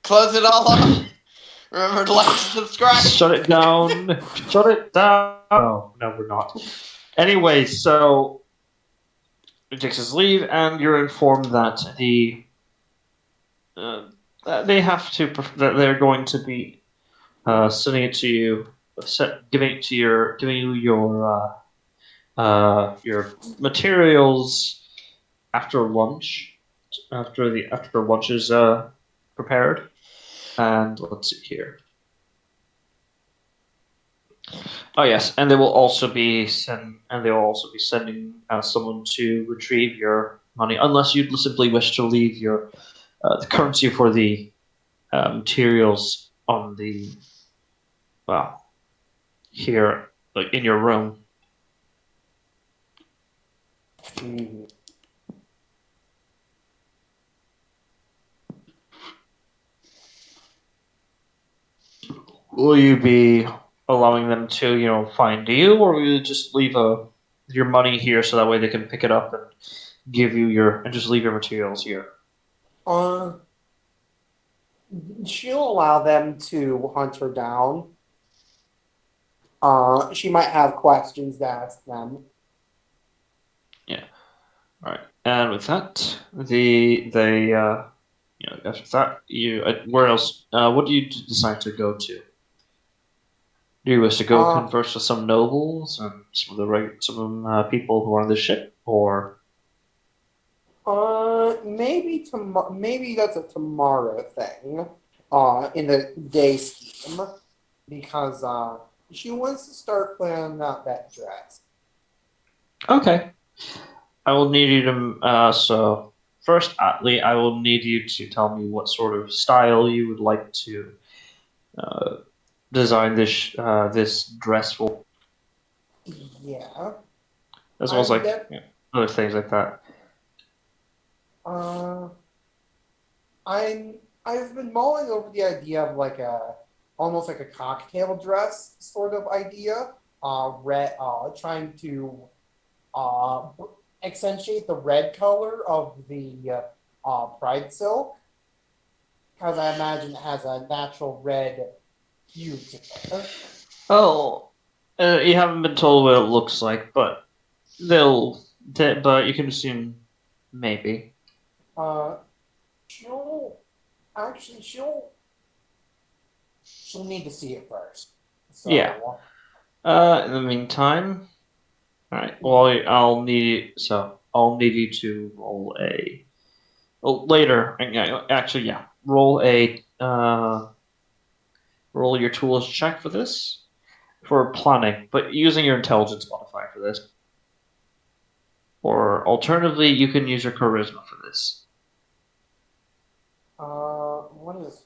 Close it all up. Remember to like and subscribe. Shut it down. Shut it down. Oh, no, we're not. Anyway, so he takes his leave, and you're informed that they have to. That they're going to be sending it to you, giving you your materials after lunch. After lunch is prepared, and let's see here. Oh yes, and they will also be sending someone to retrieve your money, unless you simply wish to leave your the currency for the materials on the here, like in your room. Will you be allowing them to, find you, or will you just leave your money here so that way they can pick it up and give you and just leave your materials here? She'll allow them to hunt her down. She might have questions to ask them. Yeah. All right. And with that, after that, where else? What do you decide to go to? Do you wish to go converse with some nobles and some of the people who are on the ship, or? Maybe that's a tomorrow thing. In the day scheme, because she wants to start planning out that dress. Okay. I will need you to. So first, Atlee, I will need you to tell me what sort of style you would like to design this dress for. Yeah. As well as other things like that. I've been mulling over the idea of almost like a cocktail dress sort of idea. Trying to accentuate the red color of the pride silk, because I imagine it has a natural red hue to it. Oh, you haven't been told what it looks like, but but you can assume maybe. she'll need to see it first. So, Yeah. In the meantime, all right. Well, I'll need you to roll a. Well, later, actually, yeah. Roll a roll your tools check for this for planning, but using your intelligence modifier for this. Or alternatively, you can use your charisma for this. What is?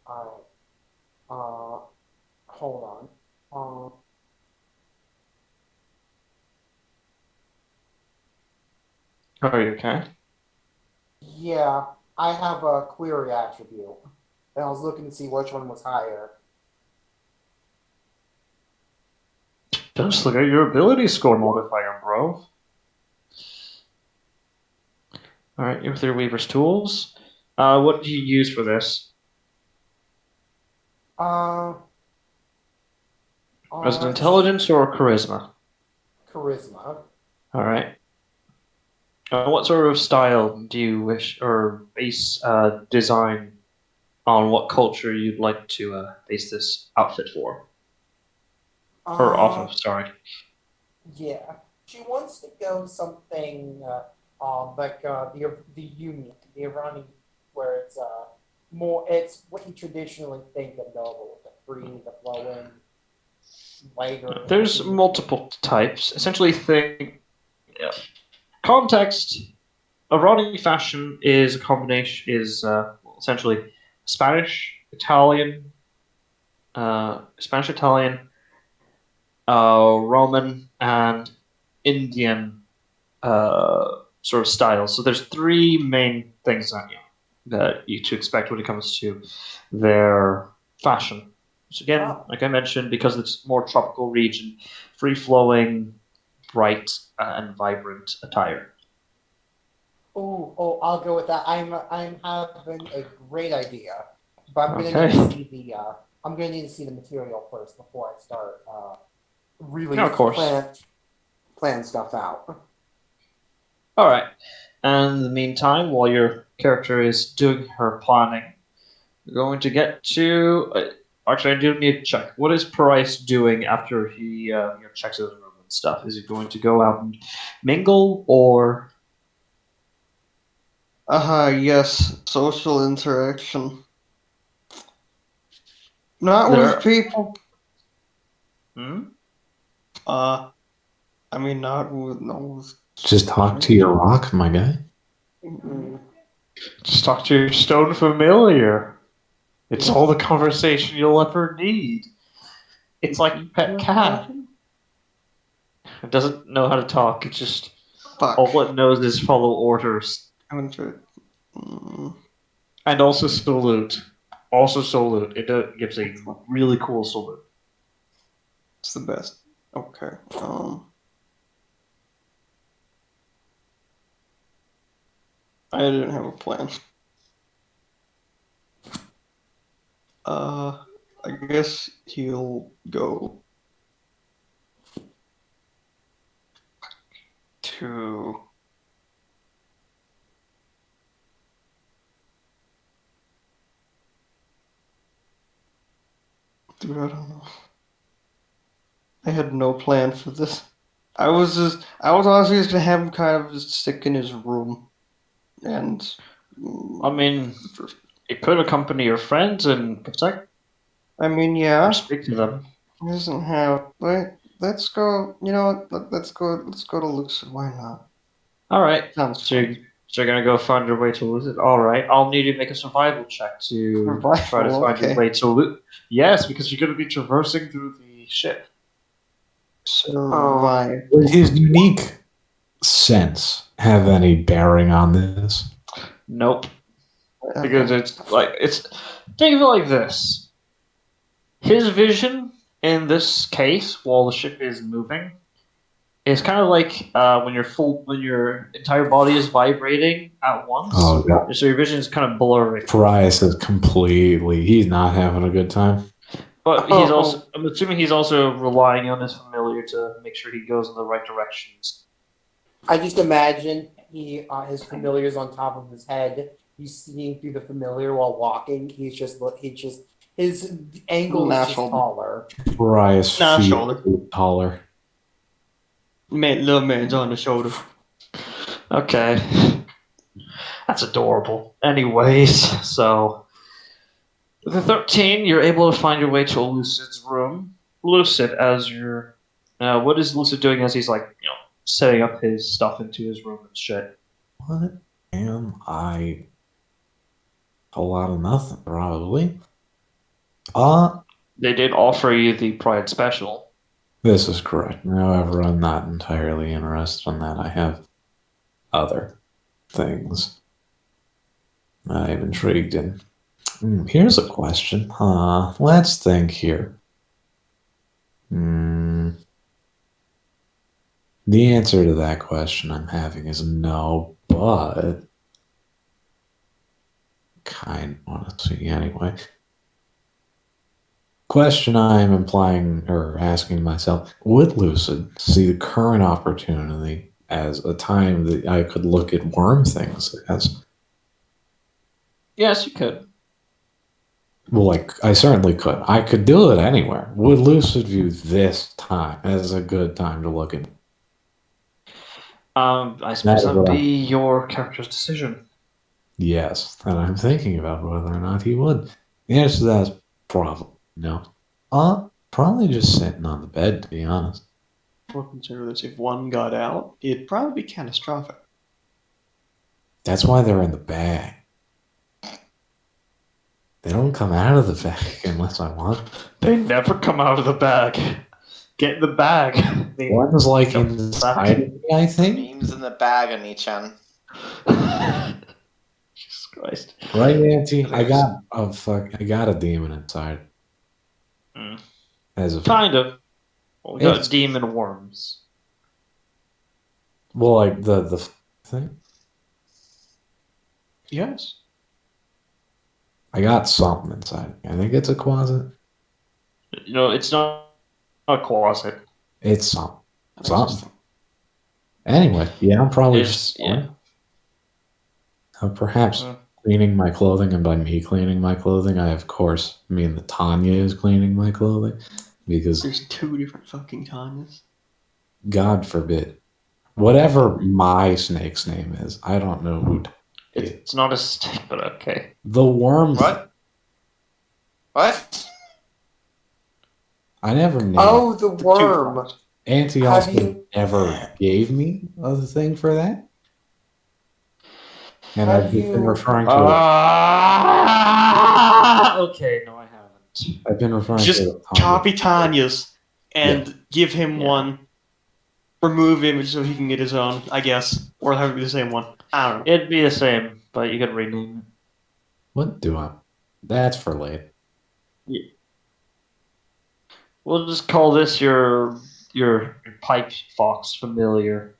Alright. Hold on. Are you okay? Yeah, I have a query attribute, and I was looking to see which one was higher. Just look at your ability score modifier, bro. All right, with your Weaver's tools. What do you use for this? As an intelligence or charisma? Charisma. All right. What sort of style do you wish, or base design on what culture you'd like to base this outfit for? Or off of, sorry. Yeah, she wants to go something like the Union, the Iranian, where it's more. It's what you traditionally think of noble, the free, the flowing, lighter. There's multiple types. Essentially, context. Iranian fashion is a combination. Essentially Spanish, Italian, Roman, and Indian sort of styles. So there's three main things that you to expect when it comes to their fashion. So again, like I mentioned, because it's more tropical region, free flowing, bright and vibrant attire. Oh, I'll go with that. I'm having a great idea, but I'm gonna need to see the I'm gonna need to see the material first before I start really plan stuff out. All right. And in the meantime, while your character is doing her planning, we're going to get to. Actually, I do need to check. What is Price doing after he checks his room and stuff? Is he going to go out and mingle, or? Yes, social interaction. Not with people. I mean, not with. Just talk to your rock, my guy. Just talk to your stone familiar. It's all the conversation you'll ever need. It's like a pet cat. It doesn't know how to talk. It's just all it knows is follow orders. And also salute. It gives a really cool salute. It's the best. Okay. I didn't have a plan. I guess he'll go to. Dude, I don't know. I had no plan for this. I was honestly just gonna have him kind of just stick in his room, and. I mean, it could accompany your friends and protect. I mean, yeah. Or speak to them. He doesn't have. Let's go. You know what? Let's go. Let's go to Luxor. Why not? All right. Sounds so you're gonna go find your way to Luxor. All right. I'll need you to make a survival check to try to find your way to Luxor. Yes, because you're gonna be traversing through the ship. Survive. Would his unique sense have any bearing on this? Nope. Because think of it like this. His vision in this case, while the ship is moving, is kind of like when your entire body is vibrating at once. Oh, yeah. So your vision is kind of blurry. Price is he's not having a good time. But he's also. I'm assuming he's also relying on his familiar to make sure he goes in the right directions. I just imagine his familiar's on top of his head. He's seeing through the familiar while walking. His angle Nah, is just shoulder. taller. Rise Nah, feet shoulder. taller. Little man's on the shoulder. Okay. That's adorable. Anyways, so with the 13, you're able to find your way to Lucid's room. Lucid, as you're what is Lucid doing as he's setting up his stuff into his room and shit? What am I? A lot of nothing, probably. They did offer you the Pride Special. This is correct. However, I'm not entirely interested in that. I have other things I'm intrigued in. Here's a question. Let's think here. The answer to that question I'm having is no, but kind of want to see anyway. Question I'm implying or asking myself, would Lucid see the current opportunity as a time that I could look at worm things as? Yes, you could. Well, I certainly could. I could do it anywhere. Would Lucid view this time as a good time to look at? I suppose That that would is what be your character's decision. Yes, and I'm thinking about whether or not he would. The answer to that is probably no. Probably just sitting on the bed, to be honest. Well, consider this: if one got out, it'd probably be catastrophic. That's why they're in the bag. They don't come out of the bag unless I want. They never come out of the bag. Get in the bag. One's inside of me, I think. Memes in the bag, Anichan. Jesus Christ. Right, Auntie? I got a demon inside. As of Kind of. Well, we got demon worms. Well, the thing. Yes. I got something inside. I think it's a closet. It's not a closet. It's something. Anyway, yeah, I'm probably perhaps cleaning my clothing, and by me cleaning my clothing, I of course mean that Tanya is cleaning my clothing, because there's 2 different fucking Tanyas. God forbid, whatever my snake's name is, I don't know who. It's not a snake, but okay. The worm. What? I never named. Oh, the worm. Auntie also never gave me a thing for that. And I've been referring to okay, no, I haven't. I've been referring just to copy Tanya's and give him one. Remove image so he can get his own, I guess. Or have it be the same one. I don't know. It'd be the same, but you could rename it. What do I? That's for late. Yeah. We'll just call this your pipe fox familiar.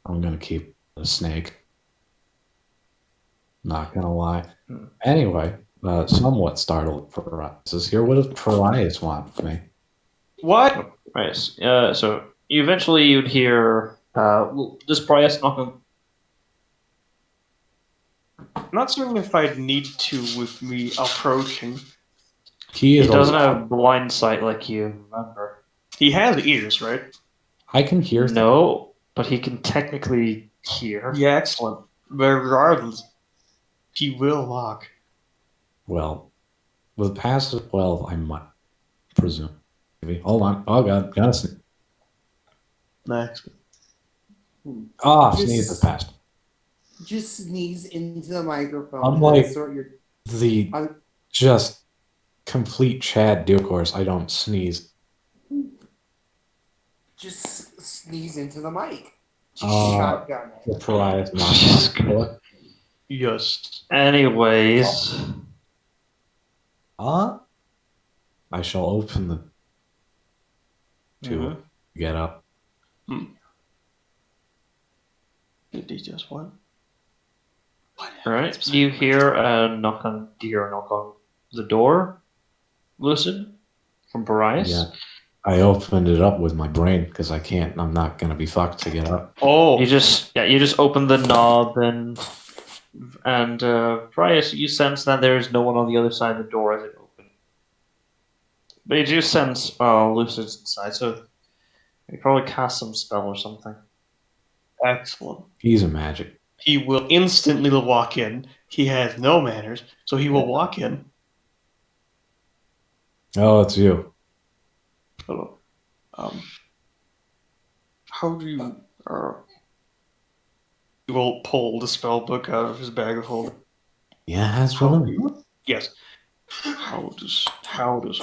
I'm gonna keep a snake. Not gonna lie. Anyway, somewhat startled Parias here. What does Parias want from me? What? Right. So eventually you'd hear this Parias knock on. I'm not certain if I'd need to with me approaching. He doesn't have blind sight like you, remember. He has ears, right? I can hear. No, but he can technically hear. Yeah, excellent. But regardless, he will lock. Well, with passive 12, I might presume. Maybe. Hold on. Oh god, gotta sneeze. Next. Sneeze the past. Just sneeze into the microphone. I'm like the just complete Chad Ducourse. I don't sneeze. Just sneeze into the mic. Shotgun it. The Pariah's not. Yes. Anyways. I shall open the to get up. Did he just what? Alright, you hear a knock on the door, Lucid, from Parias? Yeah. I opened it up with my brain because I'm not gonna be fucked to get up. You just open the knob and Parias, you sense that there is no one on the other side of the door as it opens. But you do sense Lucid's inside, so you probably cast some spell or something. Excellent. He's a magic. He will instantly walk in. He has no manners, so he will walk in. Oh, it's you. Hello. How do you? He will pull the spell book out of his bag of holding. Yeah, that's what Yes. How does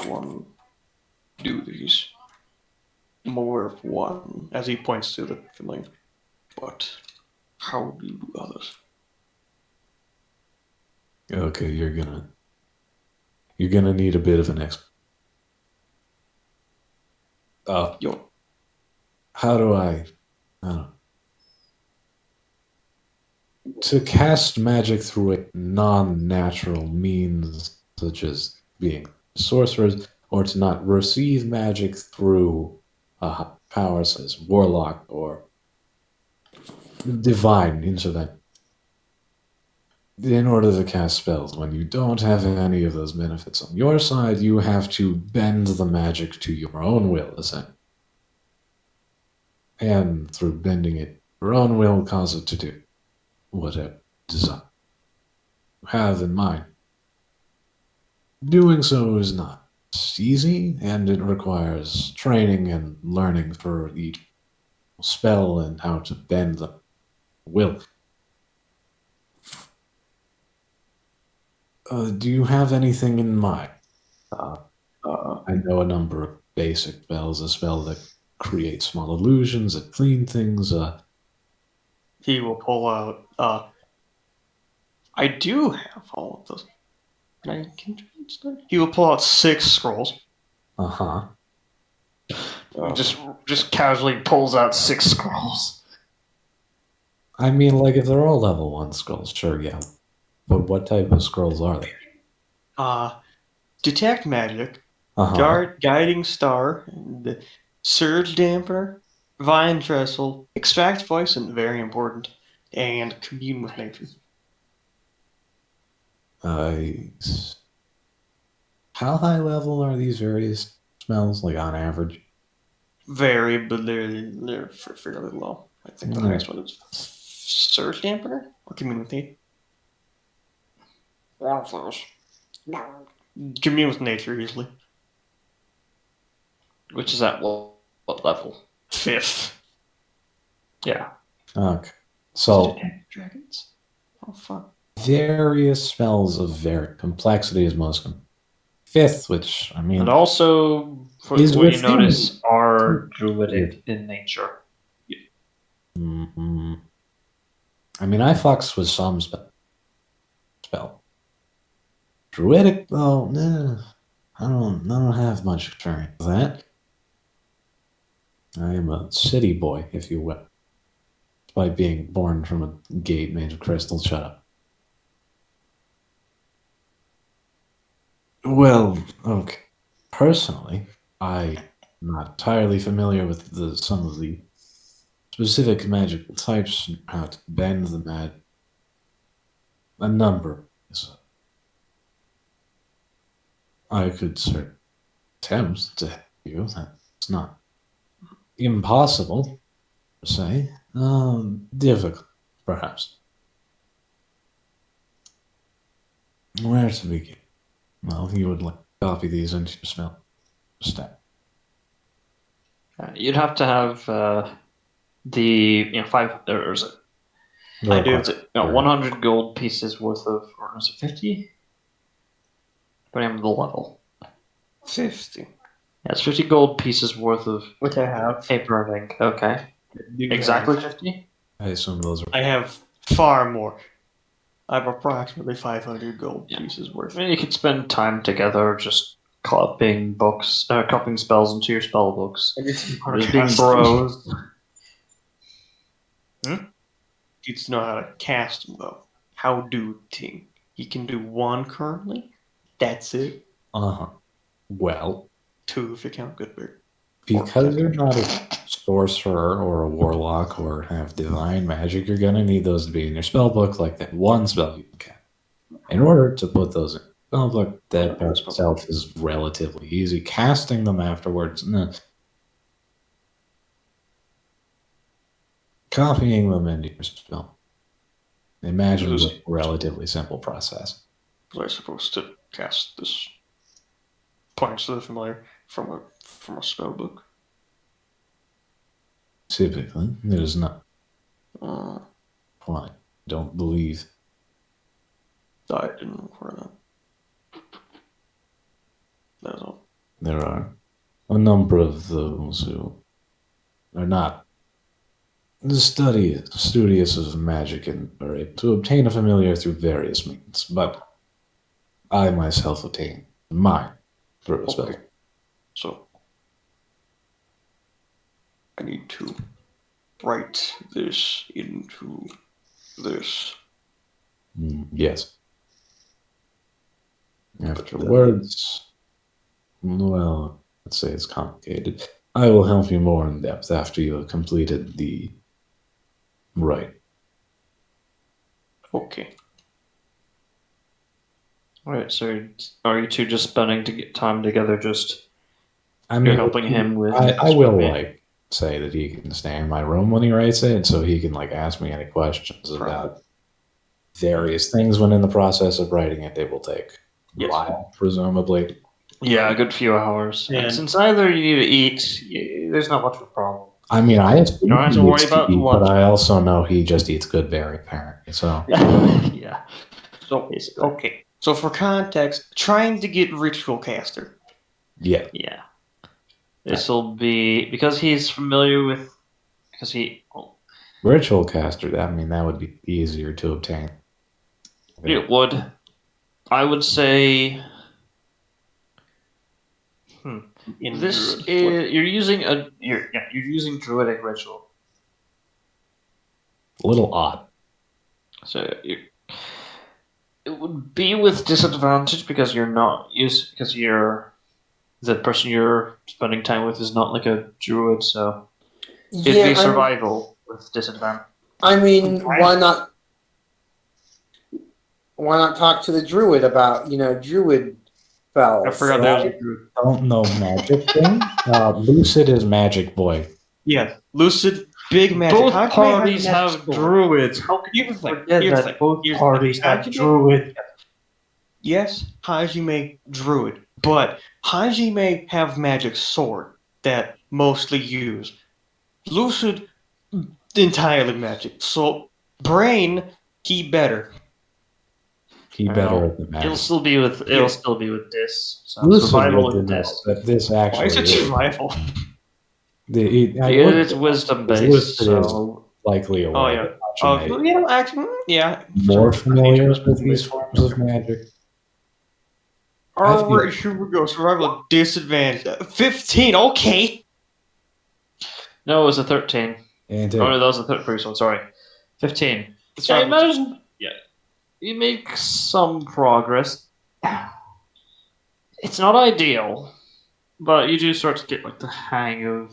one do these? I'm aware of one, as he points to the familiar. But how do others? Okay, you're gonna need a bit of an Yo. How do I don't know. To cast magic through a non-natural means, such as being sorcerers, or to not receive magic through powers such as Warlock or Divine intervention. In order to cast spells, when you don't have any of those benefits on your side, you have to bend the magic to your own will, essentially. And through bending it, your own will cause it to do whatever design you have in mind. Doing so is not easy, and it requires training and learning for each spell and how to bend the will. Do you have anything in mind? I know a number of basic spells. A spell that creates small illusions, that clean things. He will pull out. I do have all of those. He will pull out 6 scrolls. Uh-huh. Just casually pulls out 6 scrolls. I mean, like, if they're all level 1 scrolls, sure, yeah. But what type of scrolls are they? Detect magic, Uh-huh. guiding star, the surge damper, vine trestle, extract poison, very important, and commune with nature. How high level are these various spells, like, on average? Vary, but they're fairly low. I think the highest one is surge dampener or commune with nature. One of those. No. Commune with nature easily. Which is at what level? 5th. Yeah. Okay. So, dragons. Oh fuck. various spells of complexity is most 5th, which, I mean... And also, what you notice are druidic in nature. Mm-hmm. I mean, I fucks with some spell. Druidic, though, nah, I don't have much experience with that. I am a city boy, if you will. Despite being born from a gate made of crystal. Shut up. Well, okay. Personally, I'm not entirely familiar with some of the specific magical types and how to bend the magic. A number. So I could attempt to help you. That's not impossible, per se. Difficult, perhaps. Where to begin? Well, you would copy these into your spell step. You'd have to have the 5 or is it? I do. 100 gold pieces worth of, or is it 50? Depending on the level. 50. Yeah, it's 50 gold pieces worth of Which I have. paper and ink. Okay. Exactly 50? I assume those are... I have far more. I have approximately 500 gold pieces worth. I mean, you could spend time together just copying spells into your spell books. Just being bros. Needs to know how to cast them, though. How do ting? He can do 1 currently. That's it. Well, 2 if you count Goodberry. because you're not a sorcerer or a warlock or have divine magic, you're gonna need those to be in your spell book, like that one spell you can cast. In order to put those in spell book, that by itself is relatively easy. Casting them afterwards, copying them into your spell. Imagine a relatively simple process. Was I supposed to cast this points to the familiar from a spell book? Typically, it is not. Uh, I don't believe. I didn't require that. That's all. There are a number of those who are not studious of magic and are able to obtain a familiar through various means, but I myself obtain mine through a spell. So I need to write this into this. Yes. Afterwards, well, let's say it's complicated. I will help you more in depth after you have completed the rite. Okay. Alright, so are you two just spending time together? Just I mean, you're helping him with. I will say that he can stay in my room when he writes it, so he can ask me any questions about various things. When in the process of writing it, they will take a while, presumably. Yeah, a good few hours. And since either you need to eat, there's not much of a problem. I mean, I don't have to worry about eat, lunch. but I also know he just eats good berry, apparently. So yeah. So basically. Okay. So for context, trying to get ritual caster. Yeah. Yeah. This will be because he's familiar with ritual caster. I mean, that would be easier to obtain. It would. I would say. You're using druidic ritual. A little odd. So it would be with disadvantage because the person you're spending time with is not like a druid, so it'd be survival with disadvantage. I mean, why not? Why not talk to the druid about druid spells? I forgot that was a druid. Don't know magic thing. Lucid is magic boy. Yeah, Lucid, big magic. Both parties have druids. How can you forget that both parties have druid? Yes, Hajime druid, but Hajime have magic sword that mostly use. Lucid entirely magic. So Brain, he better. He better at the magic. It'll still be with Dis. So Lucid survival with Dis. But this actually Why is it survival? It's wisdom based, so likely aware. Yeah. More familiar with these forms of magic. Alright, here we go. Survival disadvantage. 15, okay. No, it was a 13. And no, that was the first one, sorry. 15. So imagine, you make some progress. It's not ideal, but you do start to get the hang of,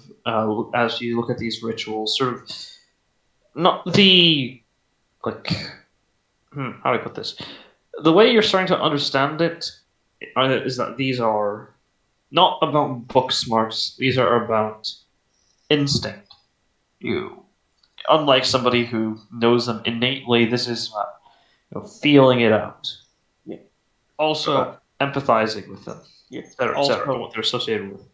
as you look at these rituals, sort of, not the, how do I put this? The way you're starting to understand it is that these are not about book smarts, these are about instinct. Unlike somebody who knows them innately, this is feeling it out. Yeah. Also, empathizing with them. Yeah. Etc. What they're associated with.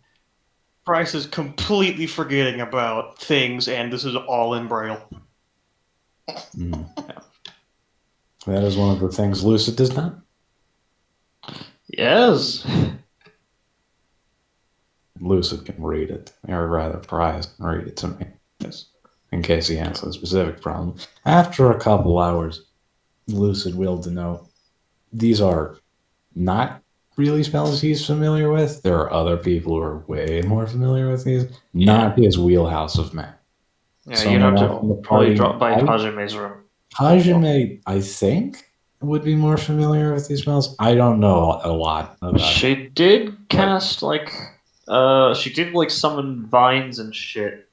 Price is completely forgetting about things, and this is all in Braille. Yeah. That is one of the things Lucid does not. Yes. Lucid can read it, or rather, Price can read it to me. Yes. In case he has a specific problem. After a couple hours, Lucid will denote these are not really spells he's familiar with. There are other people who are way more familiar with these. Not his wheelhouse of men. Yeah, you'd have to probably drop by Hajime's room. Hajime, I think, would be more familiar with these spells. I don't know a lot about She did cast she did summon vines and shit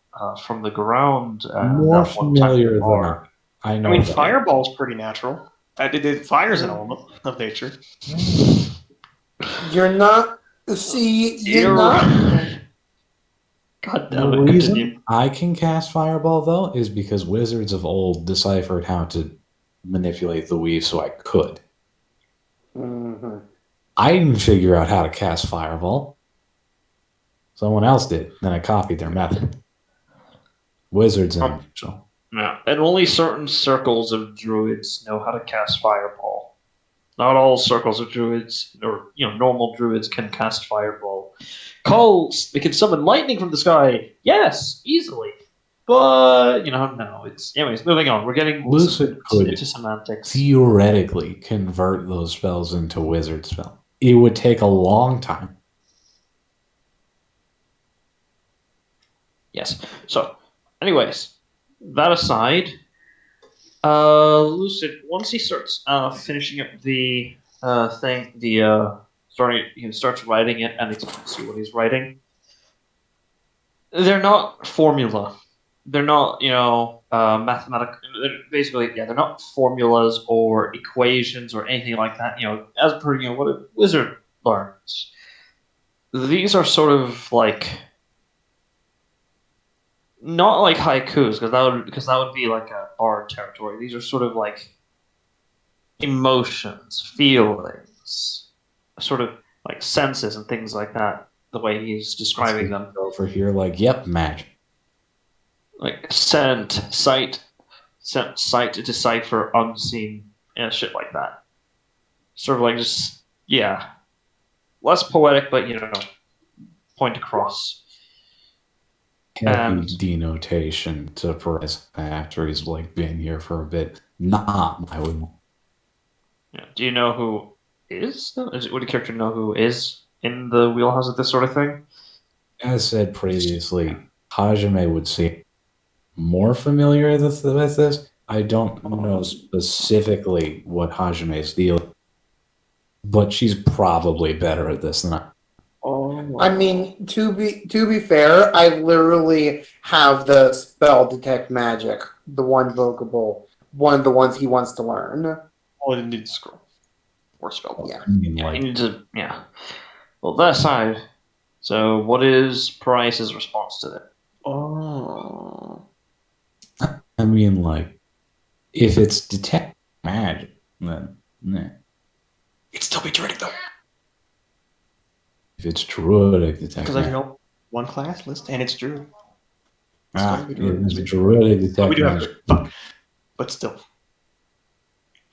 from the ground more that one time familiar than before. I know. I mean, that. fireball's pretty natural. Fire's an element of nature. You're not. See, you're You're- not. God The damn it! reason Continue. I can cast Fireball, though, is because wizards of old deciphered how to manipulate the weave so I could. Mhm. I didn't figure out how to cast Fireball. Someone else did. Then I copied their method. Wizards in a nutshell. Yeah, and only certain circles of druids know how to cast fireball. Not all circles of druids, or normal druids, can cast fireball. They can summon lightning from the sky. Yes, easily. But no. It's anyways. Moving on. We're getting Lucid could into semantics. theoretically convert those spells into wizard spell. It would take a long time. Yes. So, anyways, that aside, Lucid, once he starts finishing up the he starts writing it and explains to you what he's writing. They're not formula. They're not, mathematical. Basically, yeah, they're not formulas or equations or anything like that. As per what a wizard learns. These are sort of not like haikus because that would be like a bard territory. These are sort of like emotions, feelings, sort of like senses and things like that. The way he's describing them, Over here, yep, magic. like sight to decipher, unseen, shit like that. Sort of like just less poetic, but point across. Heavy denotation to press after he's been here for a bit. Not my way. Yeah. Do you know who would a character know who is in the wheelhouse of this sort of thing? As said previously, Hajime would seem more familiar with this. I don't know specifically what Hajime's deal, but she's probably better at this than I. Oh. I mean, to be fair, I literally have the spell detect magic, the one vocable, one of the ones he wants to learn. All it needs scroll or spell. Yeah. I mean, You need to, Well, that aside, so what is Price's response to that? Oh. I mean, if it's detect magic, then nah. It'd still be druidic though. If it's druidic detect Because I magic, know one class list and it's druid. if it's druidic detect We do have magic, druid, but still.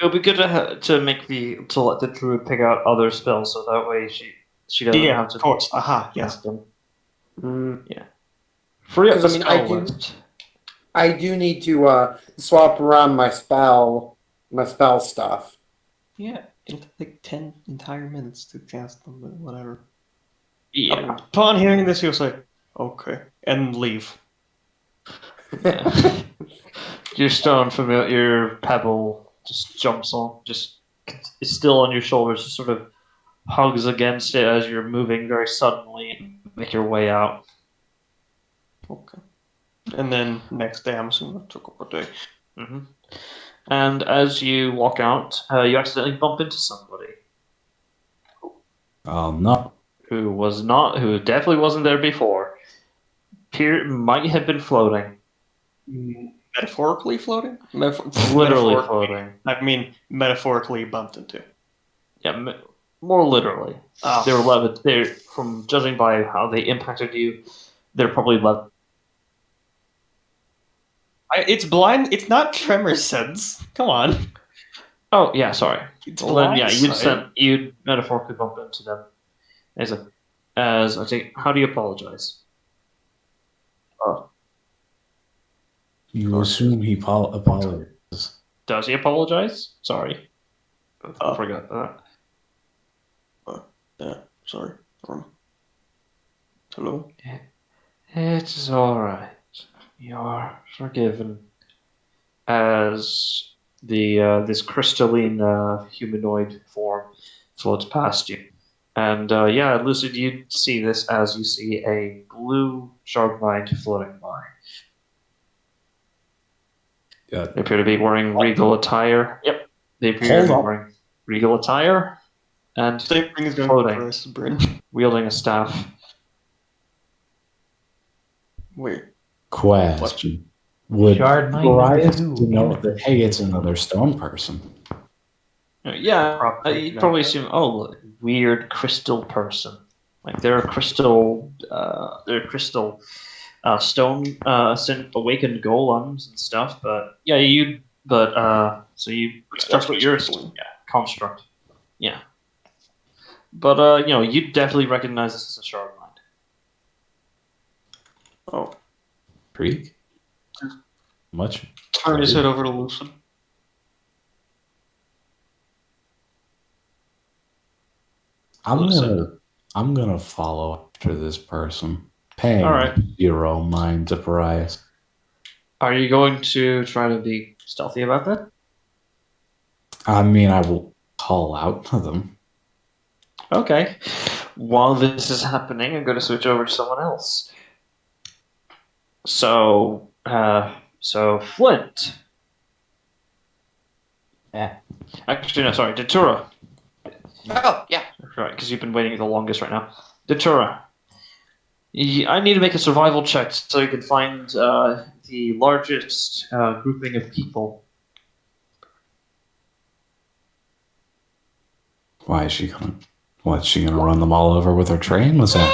It would be good to let the druid pick out other spells, so that way she doesn't have to. Of course. Aha. Yes. cast them. Mm. Free up the 'Cause, I spell mean, list. I do need to swap around my spell stuff. Yeah. It'll take 10 entire minutes to cast them, but whatever. Yeah. Upon hearing this, you'll say, okay, and leave. Your stone familiar, your pebble just jumps on, it's still on your shoulders, just sort of hugs against it as you're moving very suddenly and make your way out. Okay. And then next day, I'm assuming it took up a day. Mm-hmm. And as you walk out, you accidentally bump into somebody oh no. who definitely wasn't there before. Might have been floating. Metaphorically floating? Literally floating. I mean, metaphorically bumped into. Yeah, more literally. Oh. They were they're, from judging by how they impacted you, they're probably level. It's blind. It's not tremor sense. Come on. Oh yeah, sorry. It's Well then, yeah, blind. you'd metaphorically bump into them. As I take, how do you apologize? You assume he apologizes. Does he apologize? Sorry, I forgot that. Yeah, sorry. Hello? It's all right. You're forgiven. As this crystalline humanoid form floats past you. And yeah, Lucid, you see this as you see a blue Sharkbite floating by. Yeah. They appear to be wearing regal attire. Yep. They appear to be wearing regal attire and Same thing is going floating, for us, Bryn. wielding a staff. Wait. Question. Would Shard mine number Marias 2. know that, hey, it's another stone person? Yeah, Probably you'd not. probably assume, oh, weird crystal person. Like they're a crystal stone awakened golems and stuff. But yeah, so that's what you're construct. Yeah, but you definitely recognize this as a shard mind. Oh. Freak? Much? Turn his head over to Lucid. I'm gonna follow after this person. Paying All right. 0 mind to Parias. Are you going to try to be stealthy about that? I mean, I will call out to them. Okay. While this is happening, I'm going to switch over to someone else. So Flint. Yeah. Actually, no, sorry, Datura. Oh, yeah. Right, because you've been waiting the longest right now. Datura. I need to make a survival check so you can find the largest grouping of people. Why is she gonna? What's she gonna run them all over with her train? What's that?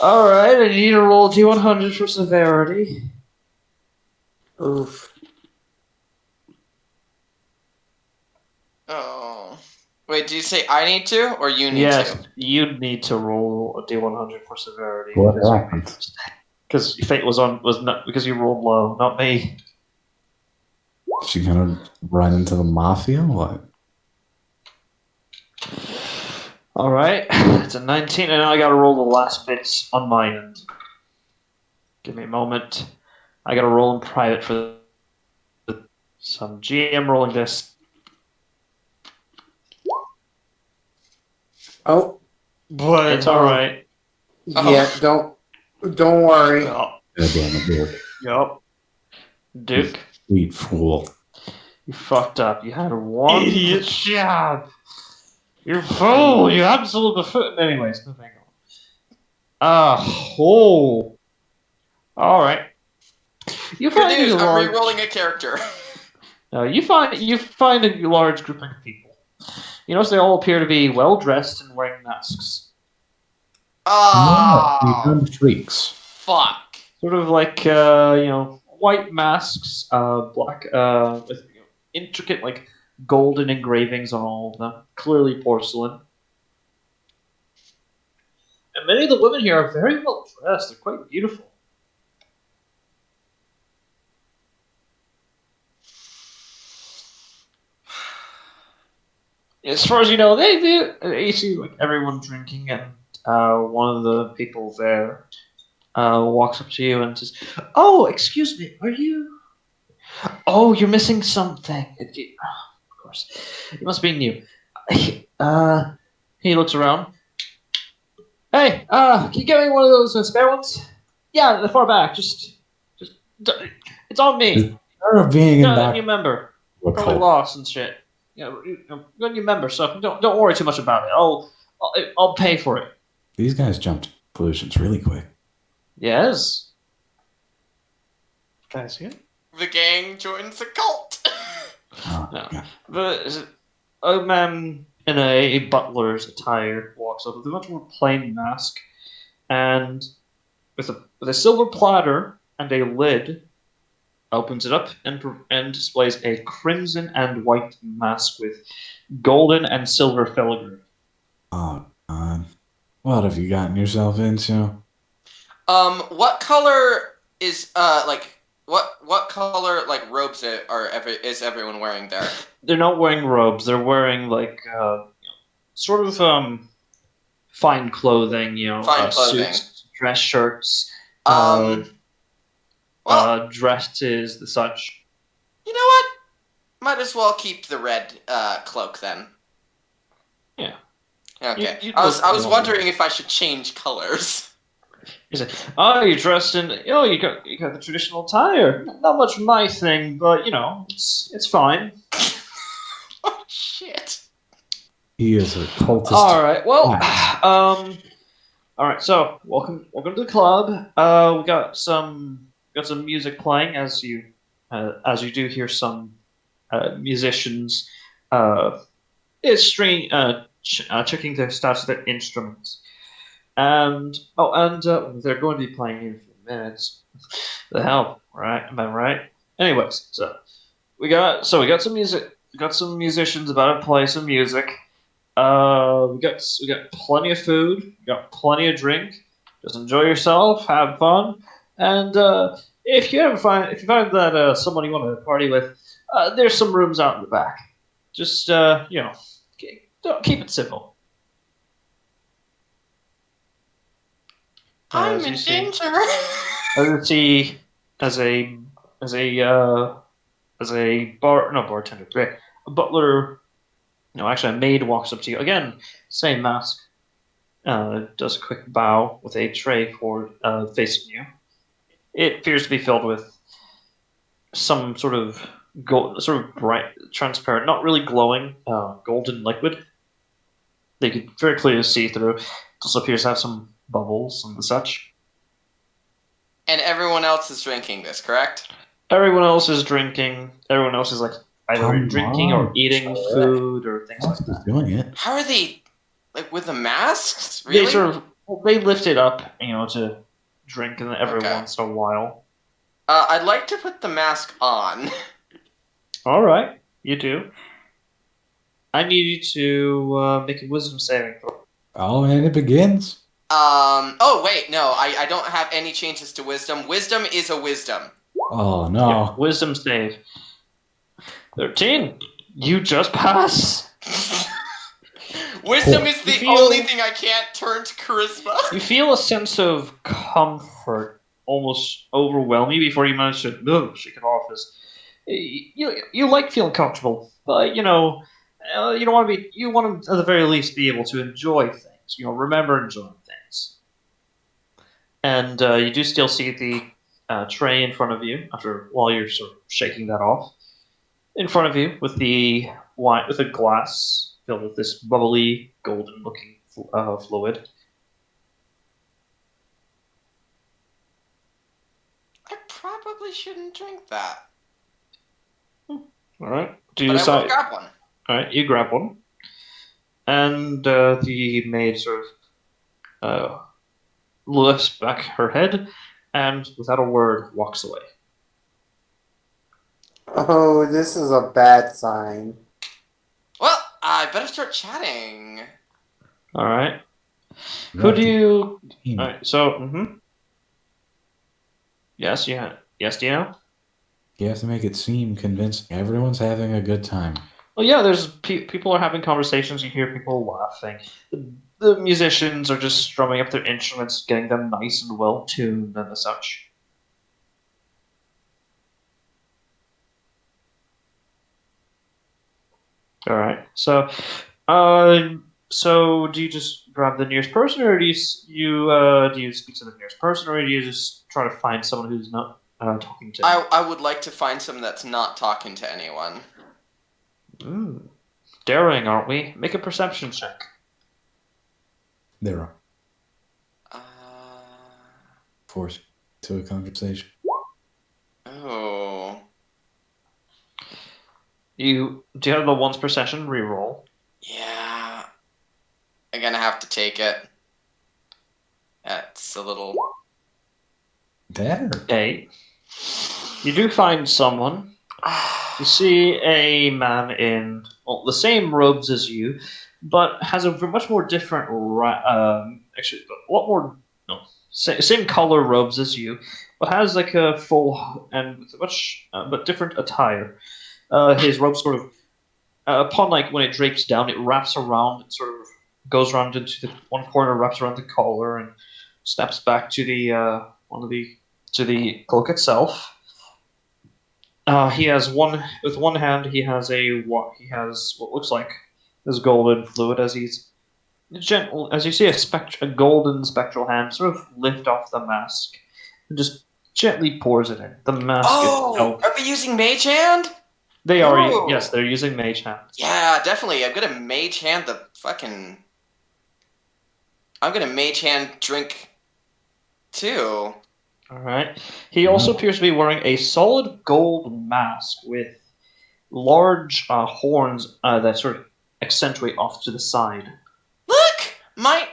All right, I need to roll D100 for severity. Oof. Oh. Wait, did you say I need to or you need Yes, to? you'd need to roll a D100 for severity. What happened? Because fate was not because you rolled low, not me. Is she gonna run into the mafia? What? All right, it's a 19, and now I got to roll the last bits on my end. Give me a moment. I got to roll in private for some GM rolling this. Oh, But It's all right. yeah. Don't worry. Yup. Goddamn it, Duke. Yup. Duke, Sweet fool. you fucked up. You had one Idiot. job. You fool! You absolute buffoon. Anyways, moving on. Oh. All right. You Good find news, a I'm large. re-rolling a character. You find a large grouping of people. You notice they all appear to be well dressed and wearing masks. No, we Oh, found freaks. fuck. Sort of like white masks, black with intricate like golden engravings on all of them, clearly porcelain. And many of the women here are very well dressed. They're quite beautiful. As far as you know, you see like everyone drinking, and one of the people there walks up to you and says, "Oh, excuse me, are you? Oh, you're missing something. Of course, it must be new." He looks around. Hey, can you get me one of those spare ones? Yeah, the far back. Just, it's on me. Of being in Got a that new member. what Probably cult? lost and shit. Got a new member, so don't worry too much about it. I'll pay for it. These guys jumped conclusions really quick. Yes. can I see it? The gang joins the cult. Oh, No. yeah. A man in a butler's attire walks up with a much more plain mask, and with a silver platter and a lid, opens it up and displays a crimson and white mask with golden and silver filigree. Oh, God. What have you gotten yourself into? What color is what color like robes is everyone wearing there? They're not wearing robes. They're wearing like sort of fine clothing. Fine clothing. Suits, dress shirts. Um, Well, dresses, the such. you know what? Might as well keep the red cloak then. Yeah. Okay. You I was look wondering if I should change colors. He said, "Oh, you're dressed in. Oh, you got the traditional attire. Not much my thing, but it's fine." Oh shit. He is a cultist. All right. Well, Nice. all right. So, welcome to the club. We got some music playing as you do hear some musicians checking their stats of their instruments. And they're going to be playing in a few minutes. The hell, right? Am I right? Anyways, so we got some music. We got some musicians about to play some music. We got plenty of food. We got plenty of drink. Just enjoy yourself, have fun, and if you find that someone you want to party with, there's some rooms out in the back. Just keep it simple. I'm As in you see, danger. as you see, as a bartender, right? A butler, no, actually, a maid walks up to you again. Same mask. Does a quick bow with a tray for facing you. It appears to be filled with some sort of bright, transparent, not really glowing, golden liquid. They could very clearly see through. It also appears to have some bubbles and such. And everyone else is drinking this, correct? Everyone else is drinking. Everyone else is like either Come drinking or on, eating sir. food or things like He's that. doing it. How are they, like, with the masks? Really? They lift it up, to drink every Okay. once in a while. I'd like to put the mask on. All right, you do. I need you to make a wisdom saving throw. Oh, and it begins. Oh, wait, no, I don't have any changes to wisdom. Wisdom is a wisdom. Oh no. Yeah, wisdom save. 13. You just pass. Wisdom is the only thing I can't turn to charisma. You feel a sense of comfort almost overwhelm you before you manage to shake it off. As you like feeling comfortable, but you don't want to be. You want to at the very least be able to enjoy things. Remember enjoying things. And you do still see the tray in front of you while you're sort of shaking that off. In front of you with the wine, with a glass filled with this bubbly, golden-looking fluid. I probably shouldn't drink that. All right. But I will grab one. All right, you grab one, and the maid sort of lifts back her head, and without a word, walks away. Oh, this is a bad sign. Well, I better start chatting. All right. Who do you? All right. So, Yes, yeah. Yes, Dino? You have to make it seem convincing. Everyone's having a good time. Well, yeah, there's people are having conversations. You hear people laughing. The musicians are just strumming up their instruments, getting them nice and well tuned and such. All right. So, do you just grab the nearest person, or do you speak to the nearest person, or do you just try to find someone who's not talking to? I would like to find someone that's not talking to anyone. Daring, aren't we? Make a perception check. There are. Force to a conversation. Oh. Do you have the once per session reroll? Yeah. I'm gonna have to take it. That's a little... Better. 8. You do find someone. You see a man in the same robes as you, but has a much more different, actually, a lot more, same color robes as you, but has like a full and much, but different attire. His robe sort of, upon when it drapes down, it wraps around, it sort of goes around into the one corner, wraps around the collar, and snaps back to the one of the to the cloak itself. He has with one hand. He has what looks like this golden fluid as he's gentle as you see a golden spectral hand sort of lift off the mask and just gently pours it in. The mask itself. Are we using Mage Hand? They are. Ooh. Yes, they're using Mage Hand. Yeah, definitely. I'm gonna Mage Hand the fucking. I'm gonna Mage Hand drink too. All right. He also appears to be wearing a solid gold mask with large horns that sort of accentuate off to the side. Look, mine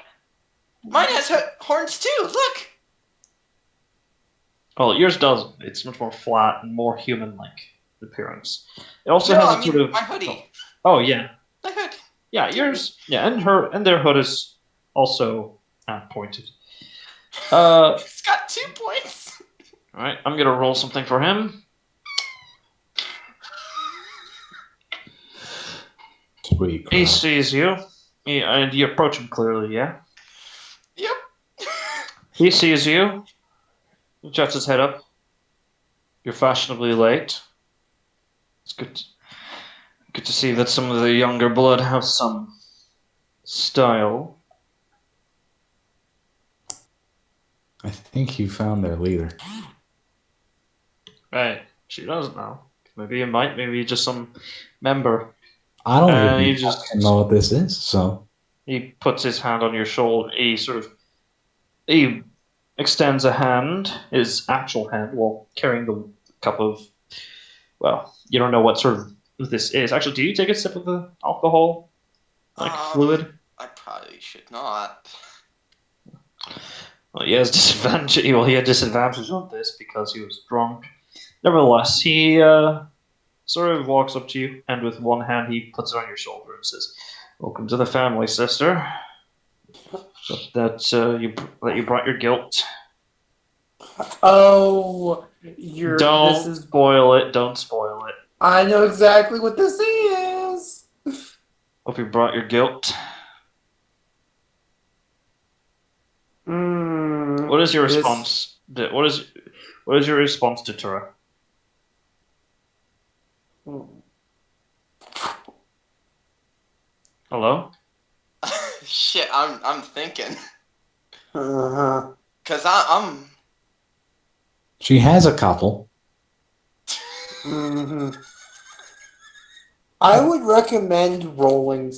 has horns too. Look. Well, yours doesn't. It's much more flat and more human-like appearance. It also has a sort of my hoodie. Oh yeah, My hood. yeah. Yours, yeah, and their hood is also pointed. It's got 2 points. All right, I'm gonna roll something for him. Sweet. He crap. sees you, and you approach him clearly. Yeah, Yep. he sees you. He jets his head up. You're fashionably late. It's good to see that some of the younger blood have some style. I think you found their leader. Right, she doesn't know. Maybe you might. Maybe just some member. I don't you even just know what this is, so. He puts his hand on your shoulder. He extends a hand, his actual hand, while carrying the cup of. Well, you don't know what sort of this is. Actually, do you take a sip of the alcohol, fluid? I probably should not. Well, he has disadvantage. Well, he had disadvantage on this because he was drunk. Nevertheless, he sort of walks up to you, and with one hand he puts it on your shoulder and says, "Welcome to the family, sister. That you brought your guilt. Oh, Don't spoil it. Don't spoil it. I know exactly what this is. Hope you brought your guilt." What is your response? What is your response to Tura? Hello? Shit, I'm thinking. Uh-huh. Cause I'm. She has a couple. I would recommend rolling.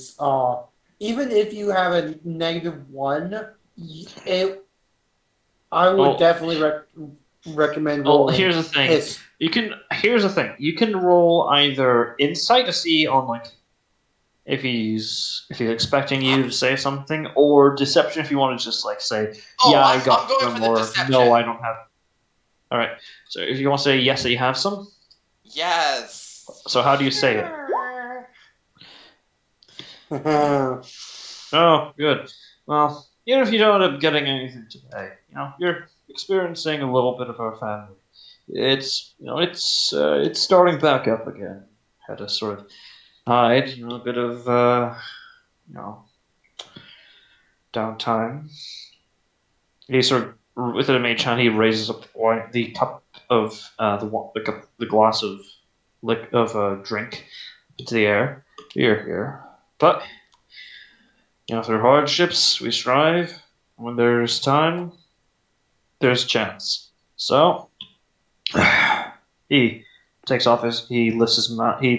Even if you have a -1, I would definitely recommend rolling. Well, here's the thing. Here's the thing. You can roll either insight to see on if he's expecting you to say something, or deception if you want to just say, I got I'm going some, for the or deception. no, I don't have. All right. So if you want to say yes, that you have some. Yes. So how do you say it? Oh, good. Well, even if you don't end up getting anything today, you're experiencing a little bit of our family. It's starting back up again. Had to sort of hide, a bit of downtime. He sort of, with a mage hand, he raises up the cup of the glass of drink into the air. Here. But through hardships we strive. When there's time, there's chance. So he takes off he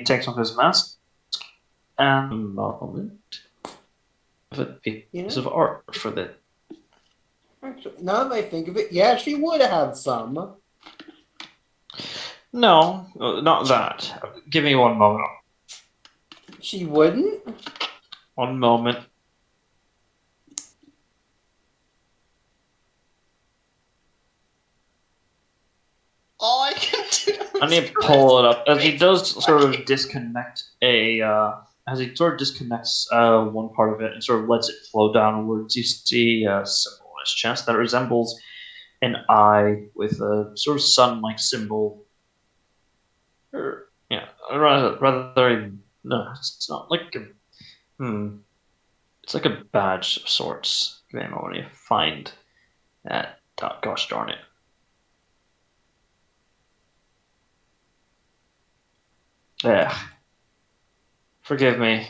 takes off his mask, and a moment of a piece of art for that. Actually, now that I think of it, yeah, she would have some. No, not that. Give me one moment. She wouldn't? One moment. All I can do. I need to pull it up. As he does sort of disconnect as he sort of disconnects one part of it and sort of lets it flow downwards, you see a symbol on his chest that resembles an eye with a sort of sun-like symbol. Rather, no, it's not like it's like a badge of sorts. Give me a moment to find that. Gosh darn it. Yeah. Forgive me.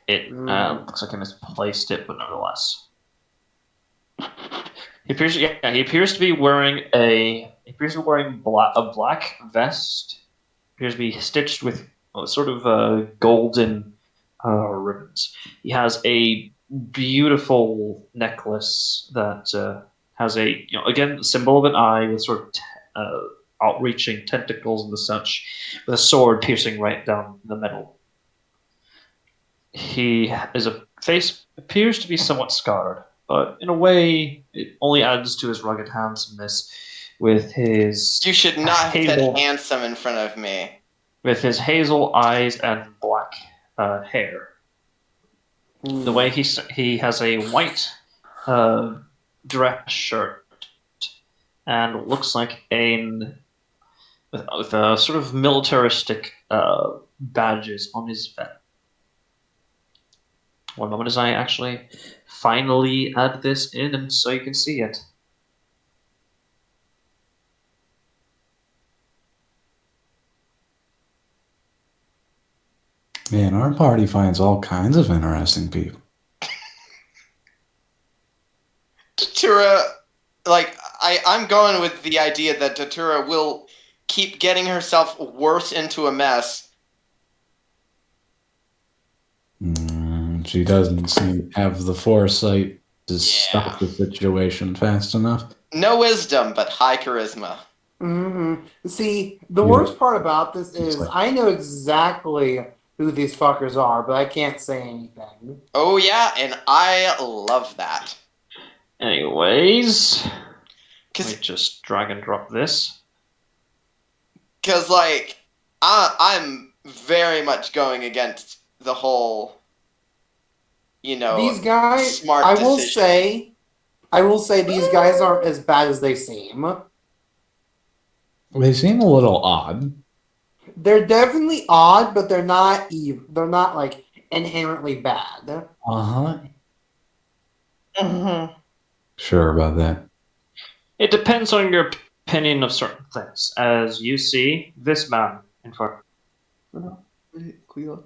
It looks like I misplaced it, but nevertheless. He appears to be wearing a black vest. Appears to be stitched with sort of golden ribbons. He has a beautiful necklace that has again the symbol of an eye with sort of outreaching tentacles and the such, with a sword piercing right down the middle. His face appears to be somewhat scarred, but in a way, it only adds to his rugged handsomeness with his. You should not have said handsome in front of me. With his hazel eyes and black hair. The way he has a white dress shirt and looks like with a sort of militaristic badges on his vest. One moment as I actually finally add this in and so you can see it. Man, our party finds all kinds of interesting people. Datura, I'm going with the idea that Datura will keep getting herself worse into a mess. She doesn't seem to have the foresight to stop the situation fast enough. No wisdom, but high charisma. See, the worst part about this is I know exactly who these fuckers are, but I can't say anything. Oh yeah, and I love that. Anyways, let me just drag and drop this. Because, I'm very much going against the whole, these guys, smart I decision. will say these guys aren't as bad as they seem. They seem a little odd. They're definitely odd, but they're not evil. They're not, inherently bad. Uh-huh. Mm-hmm. Sure about that. It depends on your opinion of certain things. As you see, this man in front.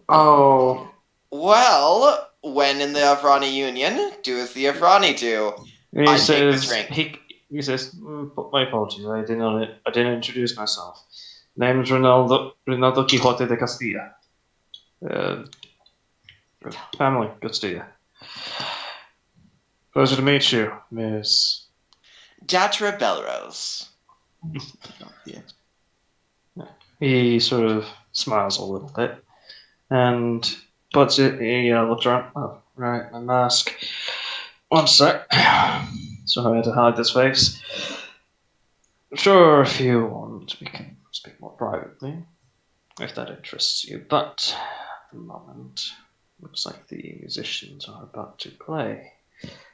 Oh. Well, when in the Avrani Union, do as the Avrani do. I take the drink. He says, my apologies, I didn't introduce myself. Name's Ronaldo Quixote de Castilla. Family, Castilla. Pleasure to meet you, Miss Jatra Belrose. He sort of smiles a little bit and puts it. He looks around. Oh, right, my mask. One sec. So I had to hide this face. Sure, if you want, we can speak more privately, if that interests you. But at the moment, looks like the musicians are about to play.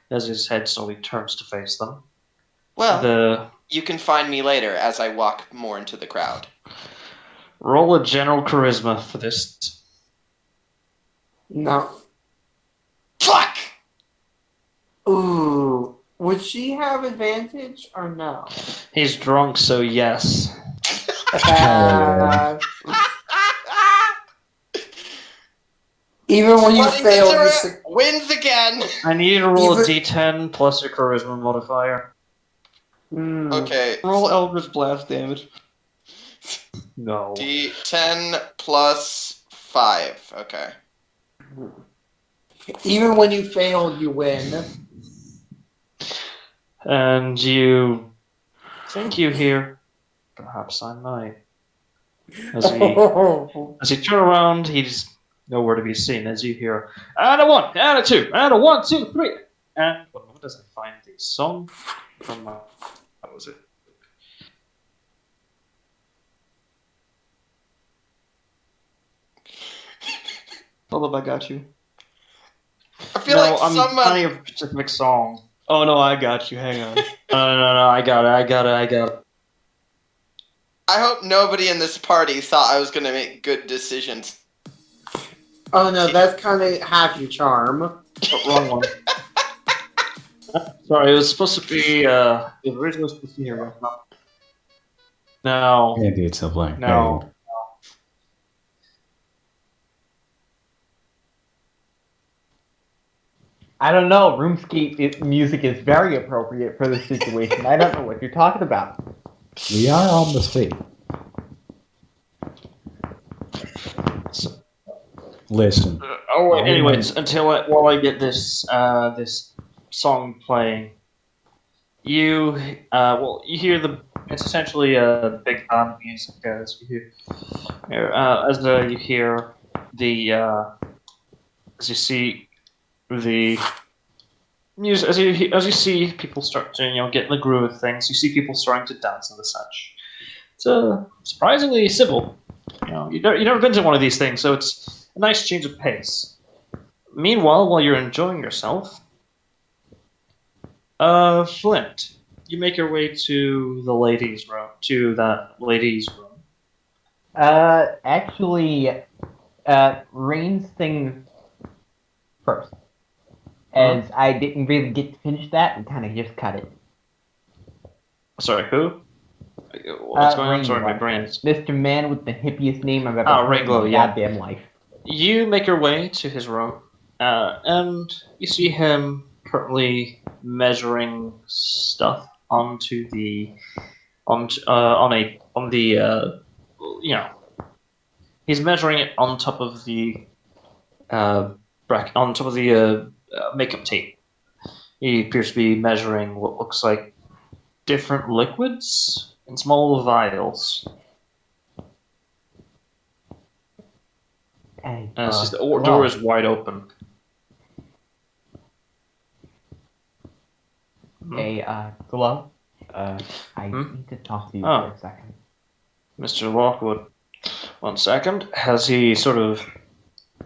As his head slowly turns to face them. Well, you can find me later as I walk more into the crowd. Roll a general charisma for this. No. Fuck! Ooh. Would she have advantage or no? He's drunk, so yes. Even when you fail, you wins again. I need you to roll a d10 plus your charisma modifier. Okay. Roll Eldritch Blast damage. No. D10 plus 5. Okay. Even when you fail, you win. And you think you hear, perhaps I might. As he turn around, he's nowhere to be seen. As you hear, and a 1, and a 2, and a 1, 2, 3. And one moment as I find the song from my. What was it? Hold up, I got you. I feel like I'm someone. finding a specific song. Oh no, I got you. Hang on. No, I got it. I hope nobody in this party thought I was going to make good decisions. Oh no, that's kind of half your charm. Wrong one. Sorry, it was supposed to be. It originally was supposed to be here. No. Maybe it's a blank. No. I don't know. RuneScape music is very appropriate for this situation. I don't know what you're talking about. We are on the sea. Listen. Anyways, while I get this this song playing, you you hear it's essentially a big band music as you you hear the as you see the music as you see people start to get in the groove of things. You see people starting to dance and such. It's surprisingly civil. You've never been to one of these things, so it's a nice change of pace. Meanwhile, while you're enjoying yourself, Flint, you make your way to the ladies' room, to that ladies' room. Actually, Rain's thing first. As I didn't really get to finish that, we kind of just cut it. Sorry, who? What's going on? Rain, Sorry, my brain is... Mr. Man with the hippiest name I've ever heard in my goddamn life. You make your way to his room, and you see him currently measuring stuff onto the he's measuring it on top of the makeup tape. He appears to be measuring what looks like different liquids in small vials. Hey, the door is wide open. Hey, Glow. I need to talk to you for a second. Mr. Lockwood. 1 second. As he sort of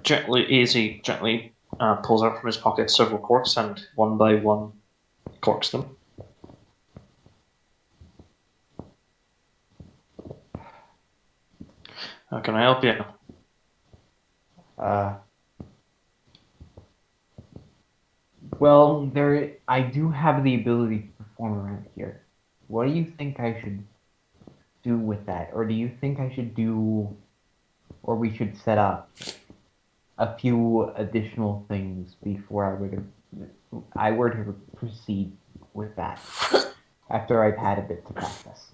gently pulls out from his pocket several corks and one by one corks them. How can I help you? Well, I do have the ability to perform around here. What do you think I should do with that? Or do you think we should set up a few additional things before I were to proceed with that, after I've had a bit to practice?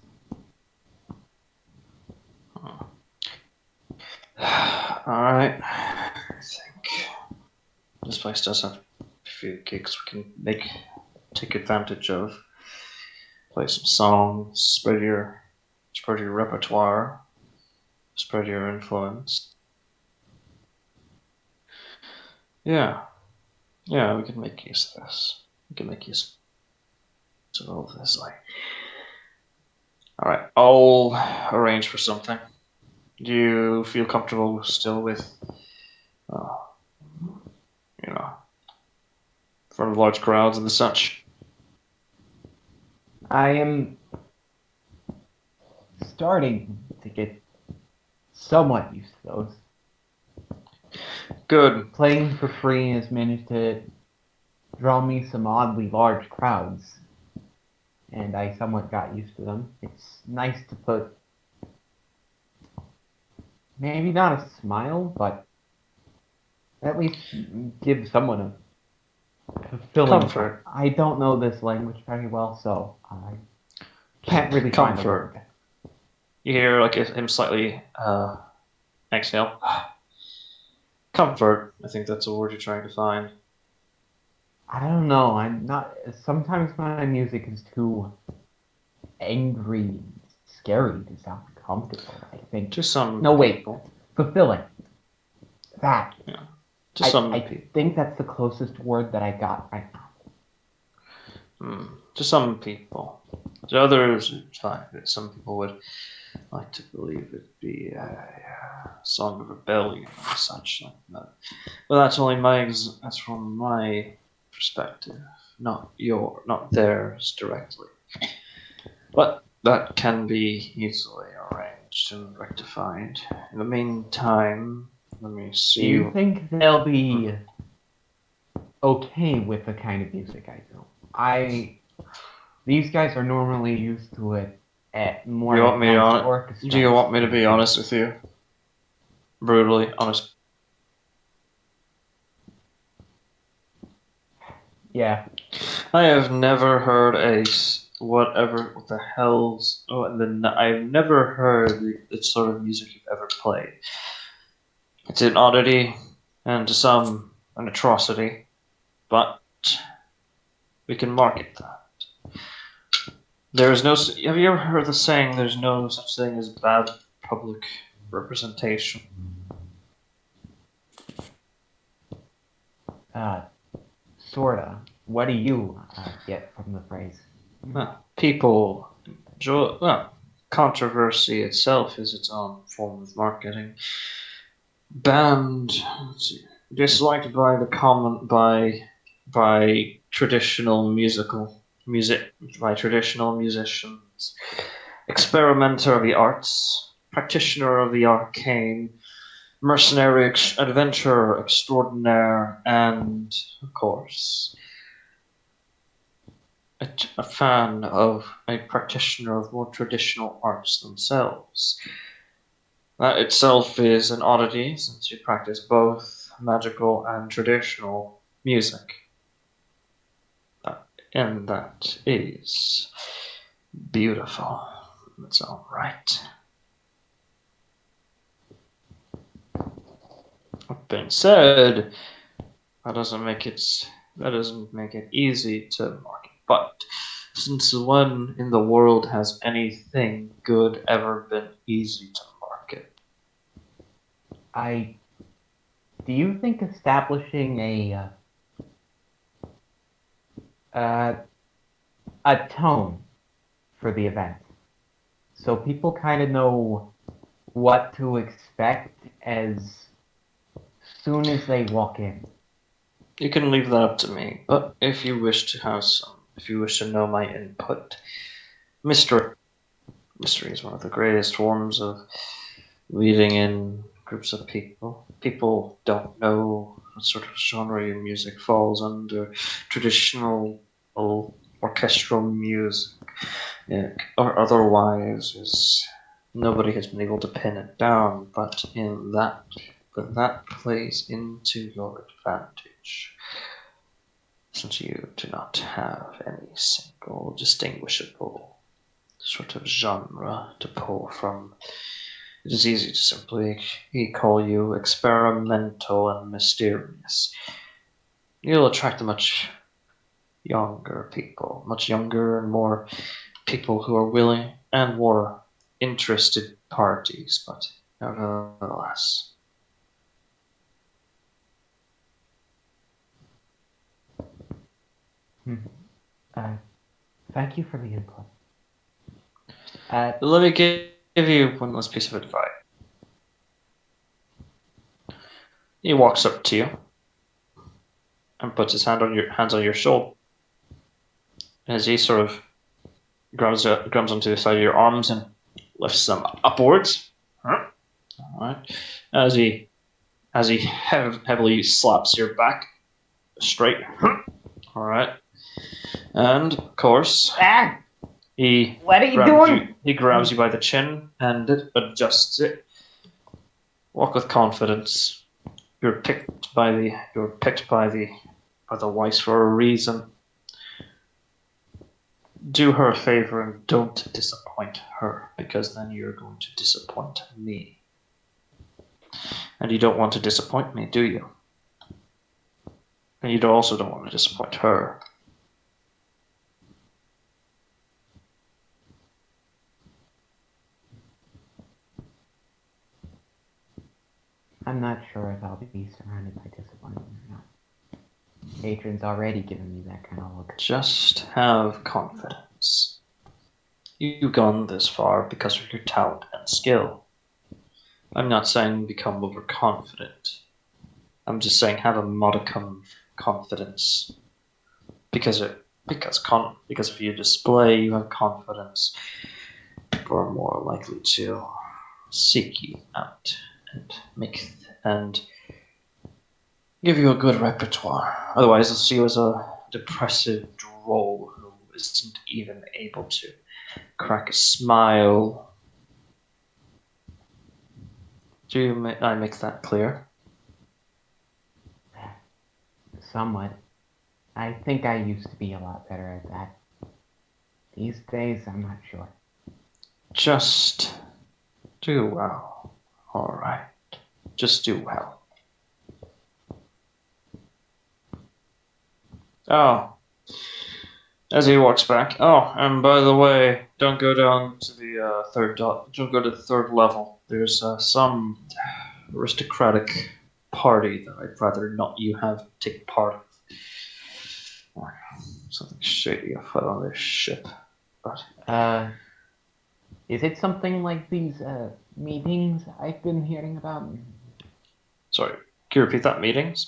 Alright. I think this place does have a few gigs we can take advantage of. Play some songs, spread your repertoire, spread your influence. Yeah, we can make use of this. We can make use of all of this. Alright, I'll arrange for something. Do you feel comfortable still with, in front of large crowds and such? I am starting to get somewhat used to those. Good. Playing for free has managed to draw me some oddly large crowds, and I somewhat got used to them. It's nice to put, maybe not a smile, but at least give someone a fulfilling comfort. I don't know this language very well, so I can't really find a word. You hear him slightly exhale. Comfort. I think that's the word you're trying to find. I don't know. I'm not. Sometimes my music is too angry, scary to sound comfortable. I think. To some. No, wait. People. Fulfilling. That. Yeah. To some I people. think that's the closest word that I got right now. To some people. To others, it's fine. Some people would like to believe it'd be a song of rebellion or such like that. But that's only that's from my perspective, not theirs directly. But that can be easily arranged and rectified. In the meantime, let me see. Do you think they'll be okay with the kind of music I do? These guys are normally used to it at more. Do you want me to be honest with you? Brutally honest. Yeah. I have never heard what the hell's. Oh, and then I've never heard the sort of music you've ever played. It's an oddity and to some an atrocity, but we can market that. There is no. Have you ever heard the saying? There's no such thing as bad public representation. Sorta. What do you get from the phrase? Well, people enjoy. Well, controversy itself is its own form of marketing. Banned, let's see, disliked by the common by traditional by traditional musicians, experimenter of the arts, practitioner of the arcane, mercenary adventurer extraordinaire, and of course a fan of a practitioner of more traditional arts themselves. That itself is an oddity, since you practice both magical and traditional music. And that is beautiful in its own right. That being said, that doesn't make it easy to market. But since when in the world has anything good ever been easy to market? Do you think establishing a tone for the event, so people kind of know what to expect as soon as they walk in? You can leave that up to me, but if you wish to know my input, mystery is one of the greatest forms of leading in groups of people. People don't know what sort of genre your music falls under. Traditional orchestral music, or otherwise, is nobody has been able to pin it down. But that plays into your advantage, since you do not have any single distinguishable sort of genre to pull from. It is easy to simply call you experimental and mysterious. You'll attract much younger people, much younger and more people who are willing and more interested parties, but nevertheless. Thank you for the input. Let me give you one last piece of advice. He walks up to you and puts his hands on your shoulder. As he sort of grabs onto the side of your arms and lifts them upwards. All right. As he heavily slaps your back straight. All right. And of course, he what are you doing? He grabs you by the chin and adjusts it. Walk with confidence. You're picked by the wife for a reason. Do her a favor and don't disappoint her, because then you're going to disappoint me. And you don't want to disappoint me, do you? And you also don't want to disappoint her. I'm not sure if I'll be surrounded by disappointment or not. Adrian's already given me that kind of look. Just have confidence. You've gone this far because of your talent and skill. I'm not saying become overconfident. I'm just saying have a modicum of confidence. Because if you display you have confidence, people are more likely to seek you out and give you a good repertoire. Otherwise, they'll see you as a depressive droll who isn't even able to crack a smile. Do I make that clear? Somewhat. I think I used to be a lot better at that. These days, I'm not sure. Just do well. Alright. Just do well. Oh. As he walks back. Oh, and by the way, don't go down to the don't go to the third level. There's some aristocratic party that I'd rather not you have take part of. Or something shady afoot on this ship. But Is it something like these meetings I've been hearing about? sorry, can you repeat that? Meetings?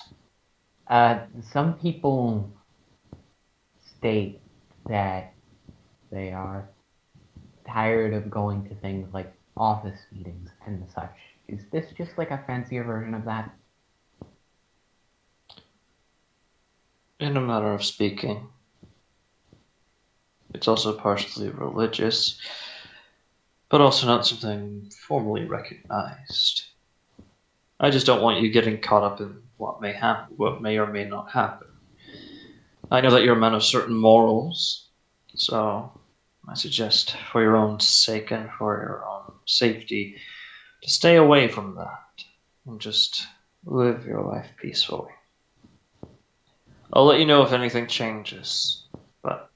Some people state that they are tired of going to things like office meetings and such. Is this just like a fancier version of that? In a manner of speaking. It's also partially religious, but also not something formally recognized. I just don't want you getting caught up in what may happen, what may or may not happen. I know that you're a man of certain morals, so I suggest, for your own sake and for your own safety, to stay away from that and just live your life peacefully. I'll let you know if anything changes, but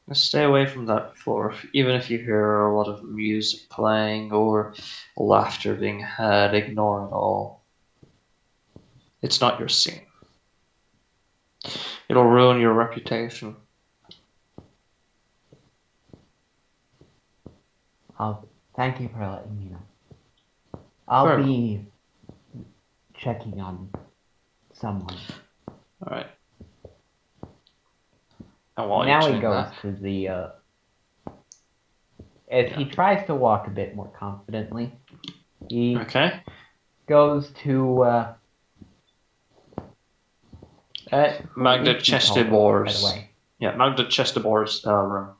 just stay away from that floor, even if you hear a lot of music playing or laughter being had, ignore it all. It's not your scene. It'll ruin your reputation. Thank you for letting me know. I'll be checking on someone. Alright. And while now you're he goes that, to the as he tries to walk a bit more confidently, he goes to Magda Chestebor's. Yeah, Magda Chestebor's room.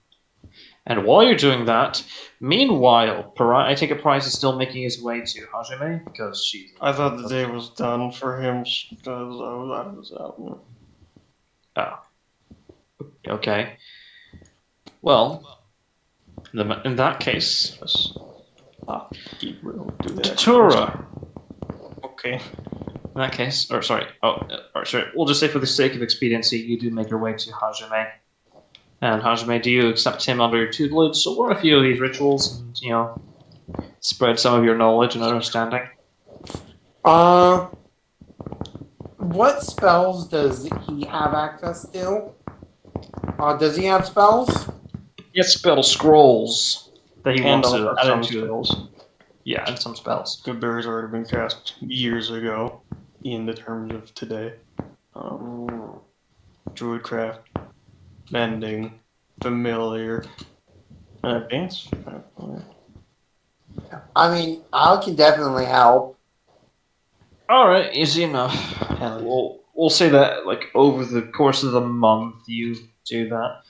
And while you're doing that, meanwhile, I take it Price is still making his way to Hajime because she's. I thought the day was done for him because I was out. Oh. Okay. Well, in that case, he will do that. Datura. Okay. In that case, sorry. We'll just say for the sake of expediency, you do make your way to Hajime. And Hajime, do you accept him under your tutelage? So learn a few of these rituals and, spread some of your knowledge and understanding. What spells does he have access to? Does he have spells? Yes, spell scrolls that he And wants to add some into spells. Yeah, and some spells. Good Berry's already been cast years ago in the terms of today. Druidcraft, Mending, Familiar, and Advanced. I mean, I can definitely help. Alright, easy enough. We'll say that, over the course of the month, you do that.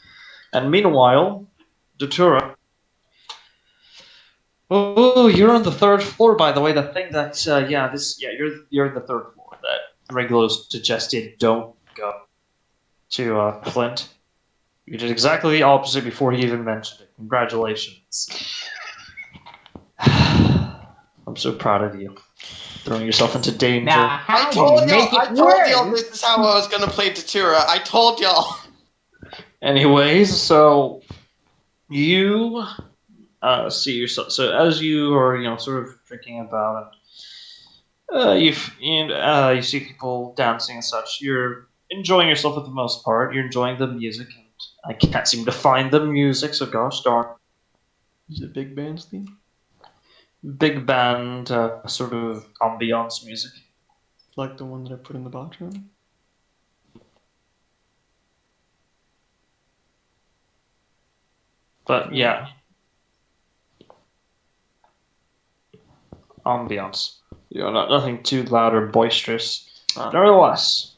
And meanwhile, Datura. Oh, you're on the third floor, by the way. The thing that, you're the third floor that Regulus suggested don't go to Flint. You did exactly the opposite before he even mentioned it. Congratulations. I'm so proud of you. Throwing yourself into danger. Now, I told y'all this is how I was gonna play Datura. I told y'all. Anyways, so you see yourself. So as you are, sort of drinking about it, you see people dancing and such. You're enjoying yourself for the most part. You're enjoying the music, and I can't seem to find the music. So gosh darn. Is it Big Band's theme? Big band, sort of ambiance music. Like the one that I put in the box room? But yeah. Ambiance. Nothing too loud or boisterous. Nevertheless,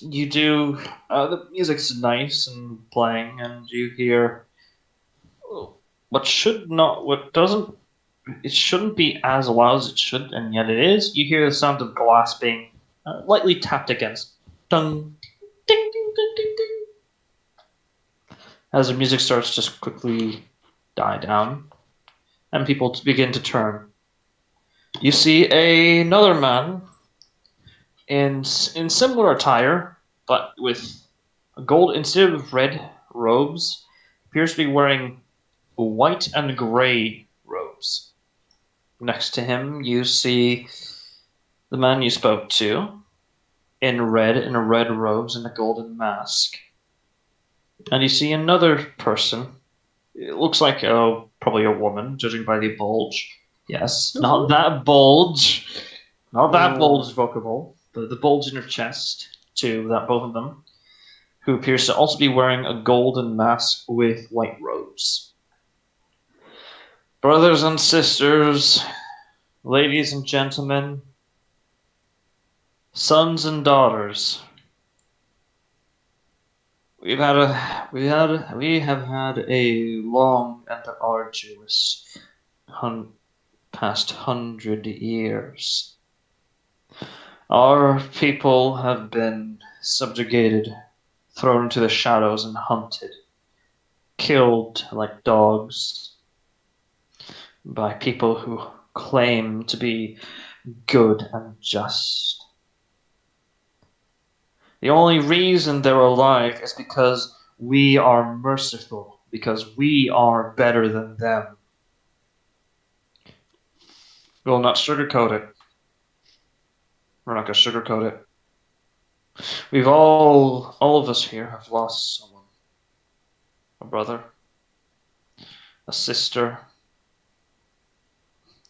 you do. The music's nice and playing, and you hear it shouldn't be as loud as it should, and yet it is. You hear the sound of glass being lightly tapped against. Ding, ding, ding, ding, ding, ding. As the music starts to quickly die down, and people begin to turn. You see another man in similar attire, but with gold instead of red robes. Appears to be wearing white and gray robes. Next to him, you see the man you spoke to in red robes and a golden mask. And you see another person. It looks like probably a woman, judging by the bulge. Yes, not that bulge. Not that bulge vocable, but the bulge in her chest, to that both of them, who appears to also be wearing a golden mask with white robes. Brothers and sisters, ladies and gentlemen, sons and daughters, we have had a long and arduous past 100 years. Our people have been subjugated, thrown into the shadows and hunted, killed like dogs by people who claim to be good and just. The only reason they're alive is because we are merciful, because we are better than them. We'll not sugarcoat it. We're not going to sugarcoat it. We've all of us here have lost someone. A brother, a sister,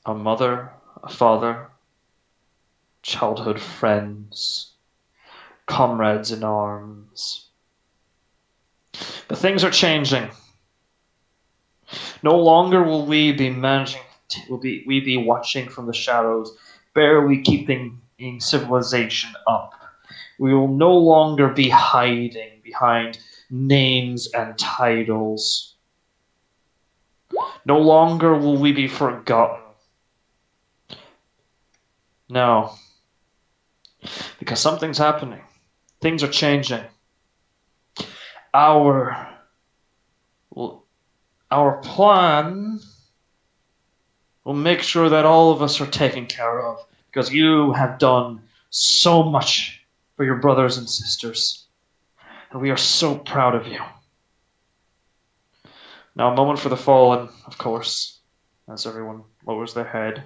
a mother, a father, childhood friends, comrades in arms. But things are changing. No longer will we be managing, we be watching from the shadows, barely keeping civilization up. We will no longer be hiding behind names and titles. No longer will we be forgotten. No. Because something's happening. Things are changing. Our plan will make sure that all of us are taken care of, because you have done so much for your brothers and sisters, and we are so proud of you. Now, a moment for the fallen, of course, as everyone lowers their head.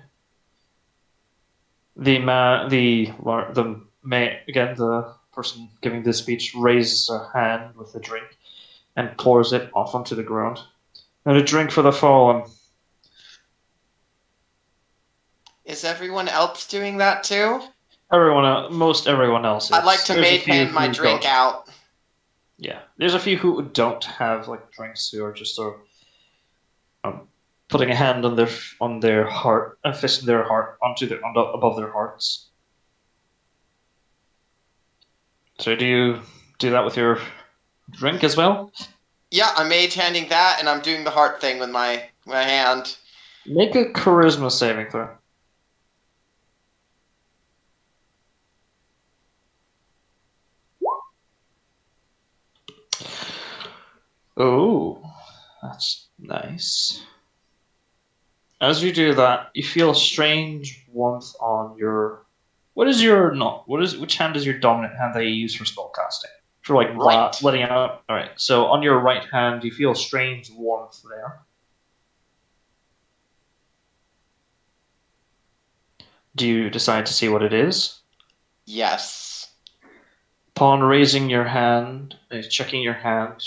The person giving this speech raises a hand with a drink and pours it off onto the ground. And a drink for the fallen. Is everyone else doing that too? Most everyone else is. I'd like to mage hand my drink out. Yeah, there's a few who don't have like drinks, who are just sort of putting a hand on their heart, a fist in their heart above their hearts. So do you do that with your drink as well? Yeah, I'm mage handing that, and I'm doing the heart thing with my hand. Make a charisma saving throw. Oh, that's nice. As you do that, you feel a strange warmth on your. Which hand is your dominant hand that you use for spellcasting? For like Right. letting out. All right. So on your right hand, you feel a strange warmth there. Do you decide to see what it is? Yes. Upon raising your hand, checking your hand,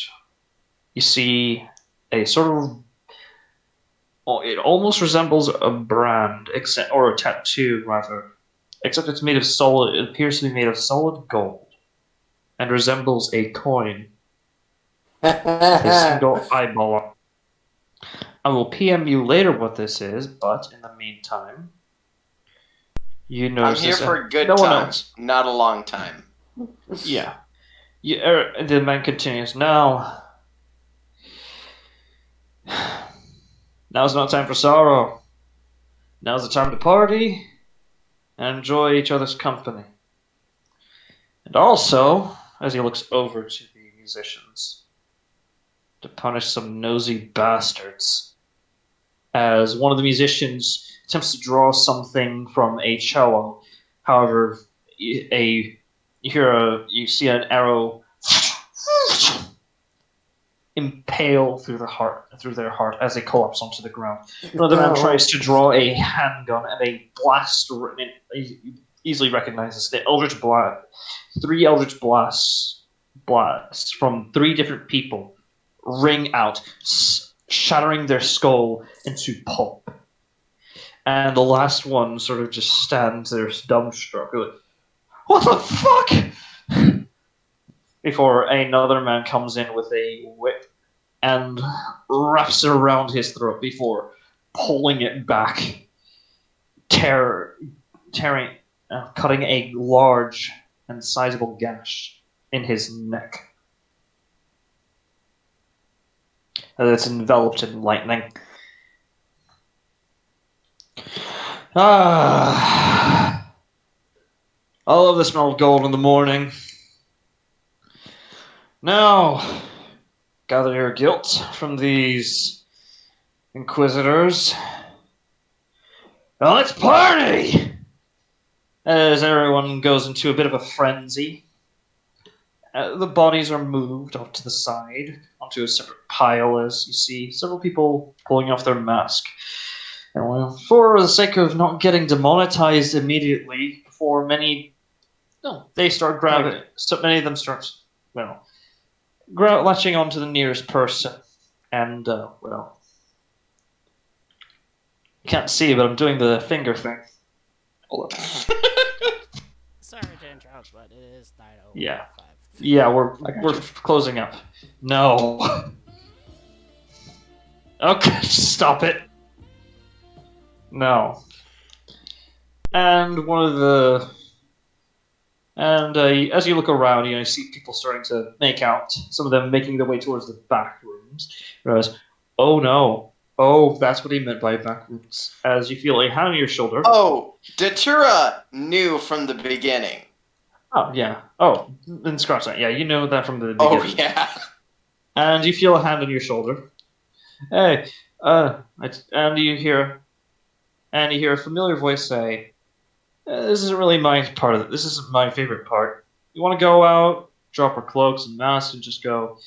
you see a sort of. Well, it almost resembles a brand, or a tattoo rather, except it's made of solid. It appears to be made of solid gold, and resembles a coin with a single eyeball on it. I will PM you later what this is, but in the meantime, you notice I'm here this, for and a good no one time, else. not a long time. Yeah. The man continues. Now's not time for sorrow. Now's the time to party and enjoy each other's company. And also, as he looks over to the musicians, to punish some nosy bastards, as one of the musicians attempts to draw something from a cello. However, you see an arrow impale through their heart as they collapse onto the ground. Another man tries to draw a handgun and a blast. Easily recognizes the eldritch blast. 3 eldritch blasts from 3 different people ring out, shattering their skull into pulp. And the last one sort of just stands there dumbstruck. Like, what the fuck? Before another man comes in with a whip and wraps it around his throat before pulling it back, cutting a large and sizable gash in his neck. It's enveloped in lightning. I love the smell of gold in the morning. Now, gather your guilt from these inquisitors. Now let's party! As everyone goes into a bit of a frenzy, the bodies are moved off to the side onto a separate pile as you see several people pulling off their mask. And well, for the sake of not getting demonetized immediately, before many, they start grabbing. So many of them start, latching onto the nearest person, and you can't see, but I'm doing the finger thing. Hold up. Sorry to interrupt, but it is 9:05. Yeah, we're closing up. No. Okay, stop it. No. And as you look around, you see people starting to make out. Some of them making their way towards the back rooms. Whereas, oh no. Oh, that's what he meant by back rooms. As you feel a hand on your shoulder. Oh, Datura knew from the beginning. Oh, yeah. Oh, then scratch that. Yeah, you know that from the Oh, beginning. yeah. And you feel a hand on your shoulder. Hey, and you hear a familiar voice say, "This isn't really my part of it. This isn't my favorite part. You want to go out, drop our cloaks and masks, and just go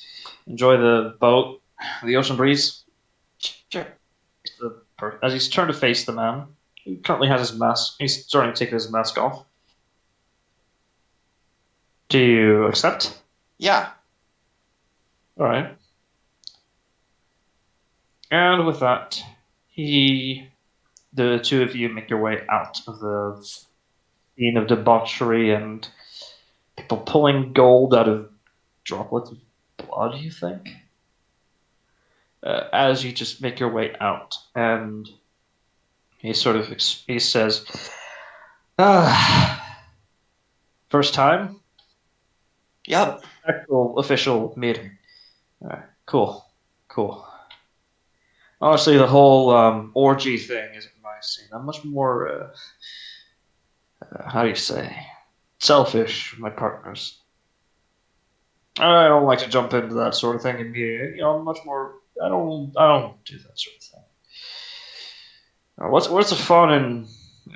enjoy the boat, the ocean breeze?" Sure. As he's turned to face the man, he currently has his mask. He's starting to take his mask off. Do you accept? Yeah. All right. And with that, the 2 of you make your way out of the scene of debauchery and people pulling gold out of droplets of blood, you think? As you just make your way out, and he says, first time? Yep. Actual official meeting. Cool. Honestly, the whole orgy thing isn't my scene. I'm much more, how do you say, selfish with my partners. I don't like to jump into that sort of thing immediately. I'm much more. I don't do that sort of thing. What's the fun in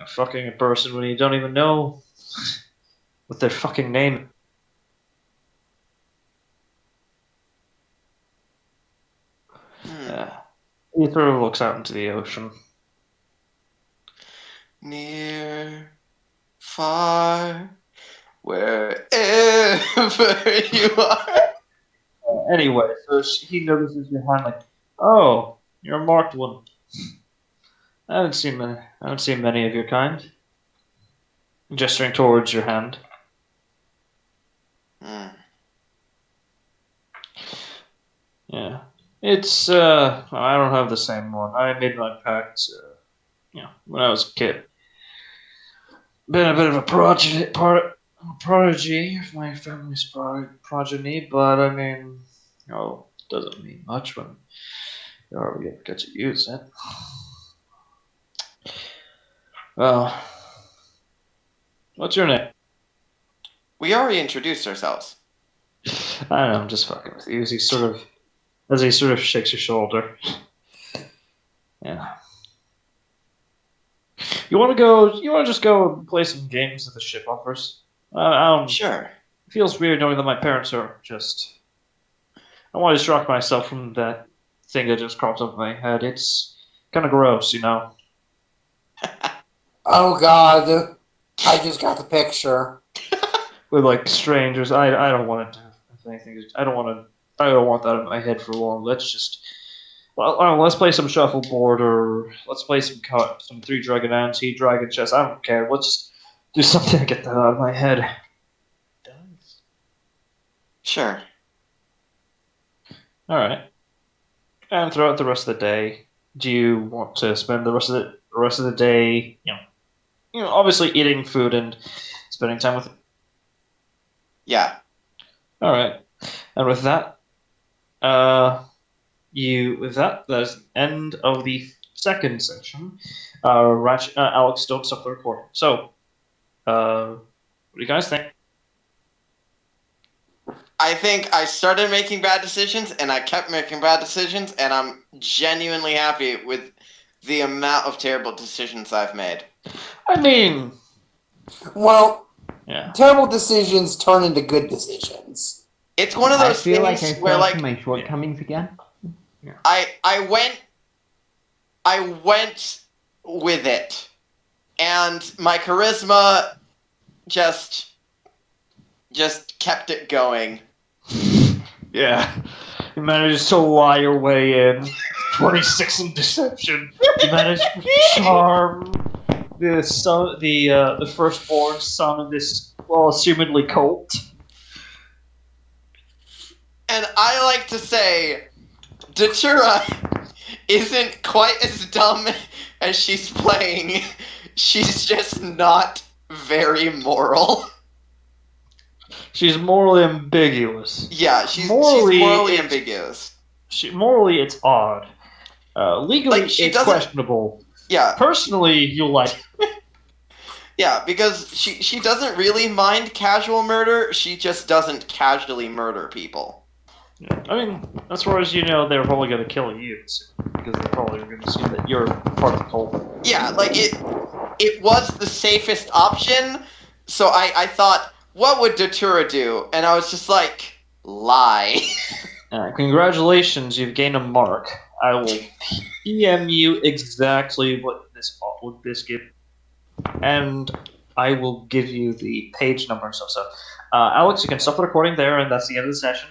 fucking a person when you don't even know what their fucking name? He sort of looks out into the ocean. Near, far, wherever you are. Anyway, so he notices your hand, like, oh, you're a marked one. I haven't seen many of your kind. Gesturing towards your hand. Yeah. It's, I don't have the same one. I made my pact, when I was a kid. Been a bit of a prodigy of my family's progeny, but I mean, it doesn't mean much when you already get to use it. Well, what's your name? We already introduced ourselves. I don't know, I'm just fucking with you. As he sort of shakes your shoulder. Yeah. You want to just go and play some games that the ship offers? Sure. It feels weird knowing that my parents are just. I want to distract myself from that thing that just cropped up in my head. It's kind of gross, you know. Oh God, I just got the picture. With like strangers, I don't want to do anything. I don't want that in my head for long. Let's just. Well, let's play some shuffleboard, or let's play some Three Dragon Ante, Dragon Chess. I don't care. Let's just do something to get that out of my head. Does. Sure. All right. And throughout the rest of the day, do you want to spend the rest of the day, obviously eating food and spending time with? Yeah. All right. And with that, that is the end of the second section. Alex, don't stop the recording. So, what do you guys think? I think I started making bad decisions, and I kept making bad decisions, and I'm genuinely happy with the amount of terrible decisions I've made. I mean, Well, yeah. terrible decisions turn into good decisions. It's one of I those feel like things I fell where, into like, my shortcomings again. I went with it, and my charisma just kept it going. Yeah. You managed to lie your way in. 26 in deception. You managed to charm the firstborn son of this, well, assumedly cult. And I like to say, Datura isn't quite as dumb as she's playing. She's just not very moral. She's morally ambiguous. Yeah, she's Morally, morally it's- ambiguous. Morally, it's odd. Legally, Like, she it's doesn't- questionable. Yeah, Personally, you like. yeah, because she doesn't really mind casual murder. She just doesn't casually murder people. I mean, as far as you know, they're probably going to kill you because they're probably going to assume that you're part of the cult. Yeah, like it was the safest option. So I thought, what would Datura do? And I was just like, lie. Congratulations, you've gained a mark. I will PM you exactly what this gives, and I will give you the page number and stuff. So, Alex, you can stop the recording there, and that's the end of the session.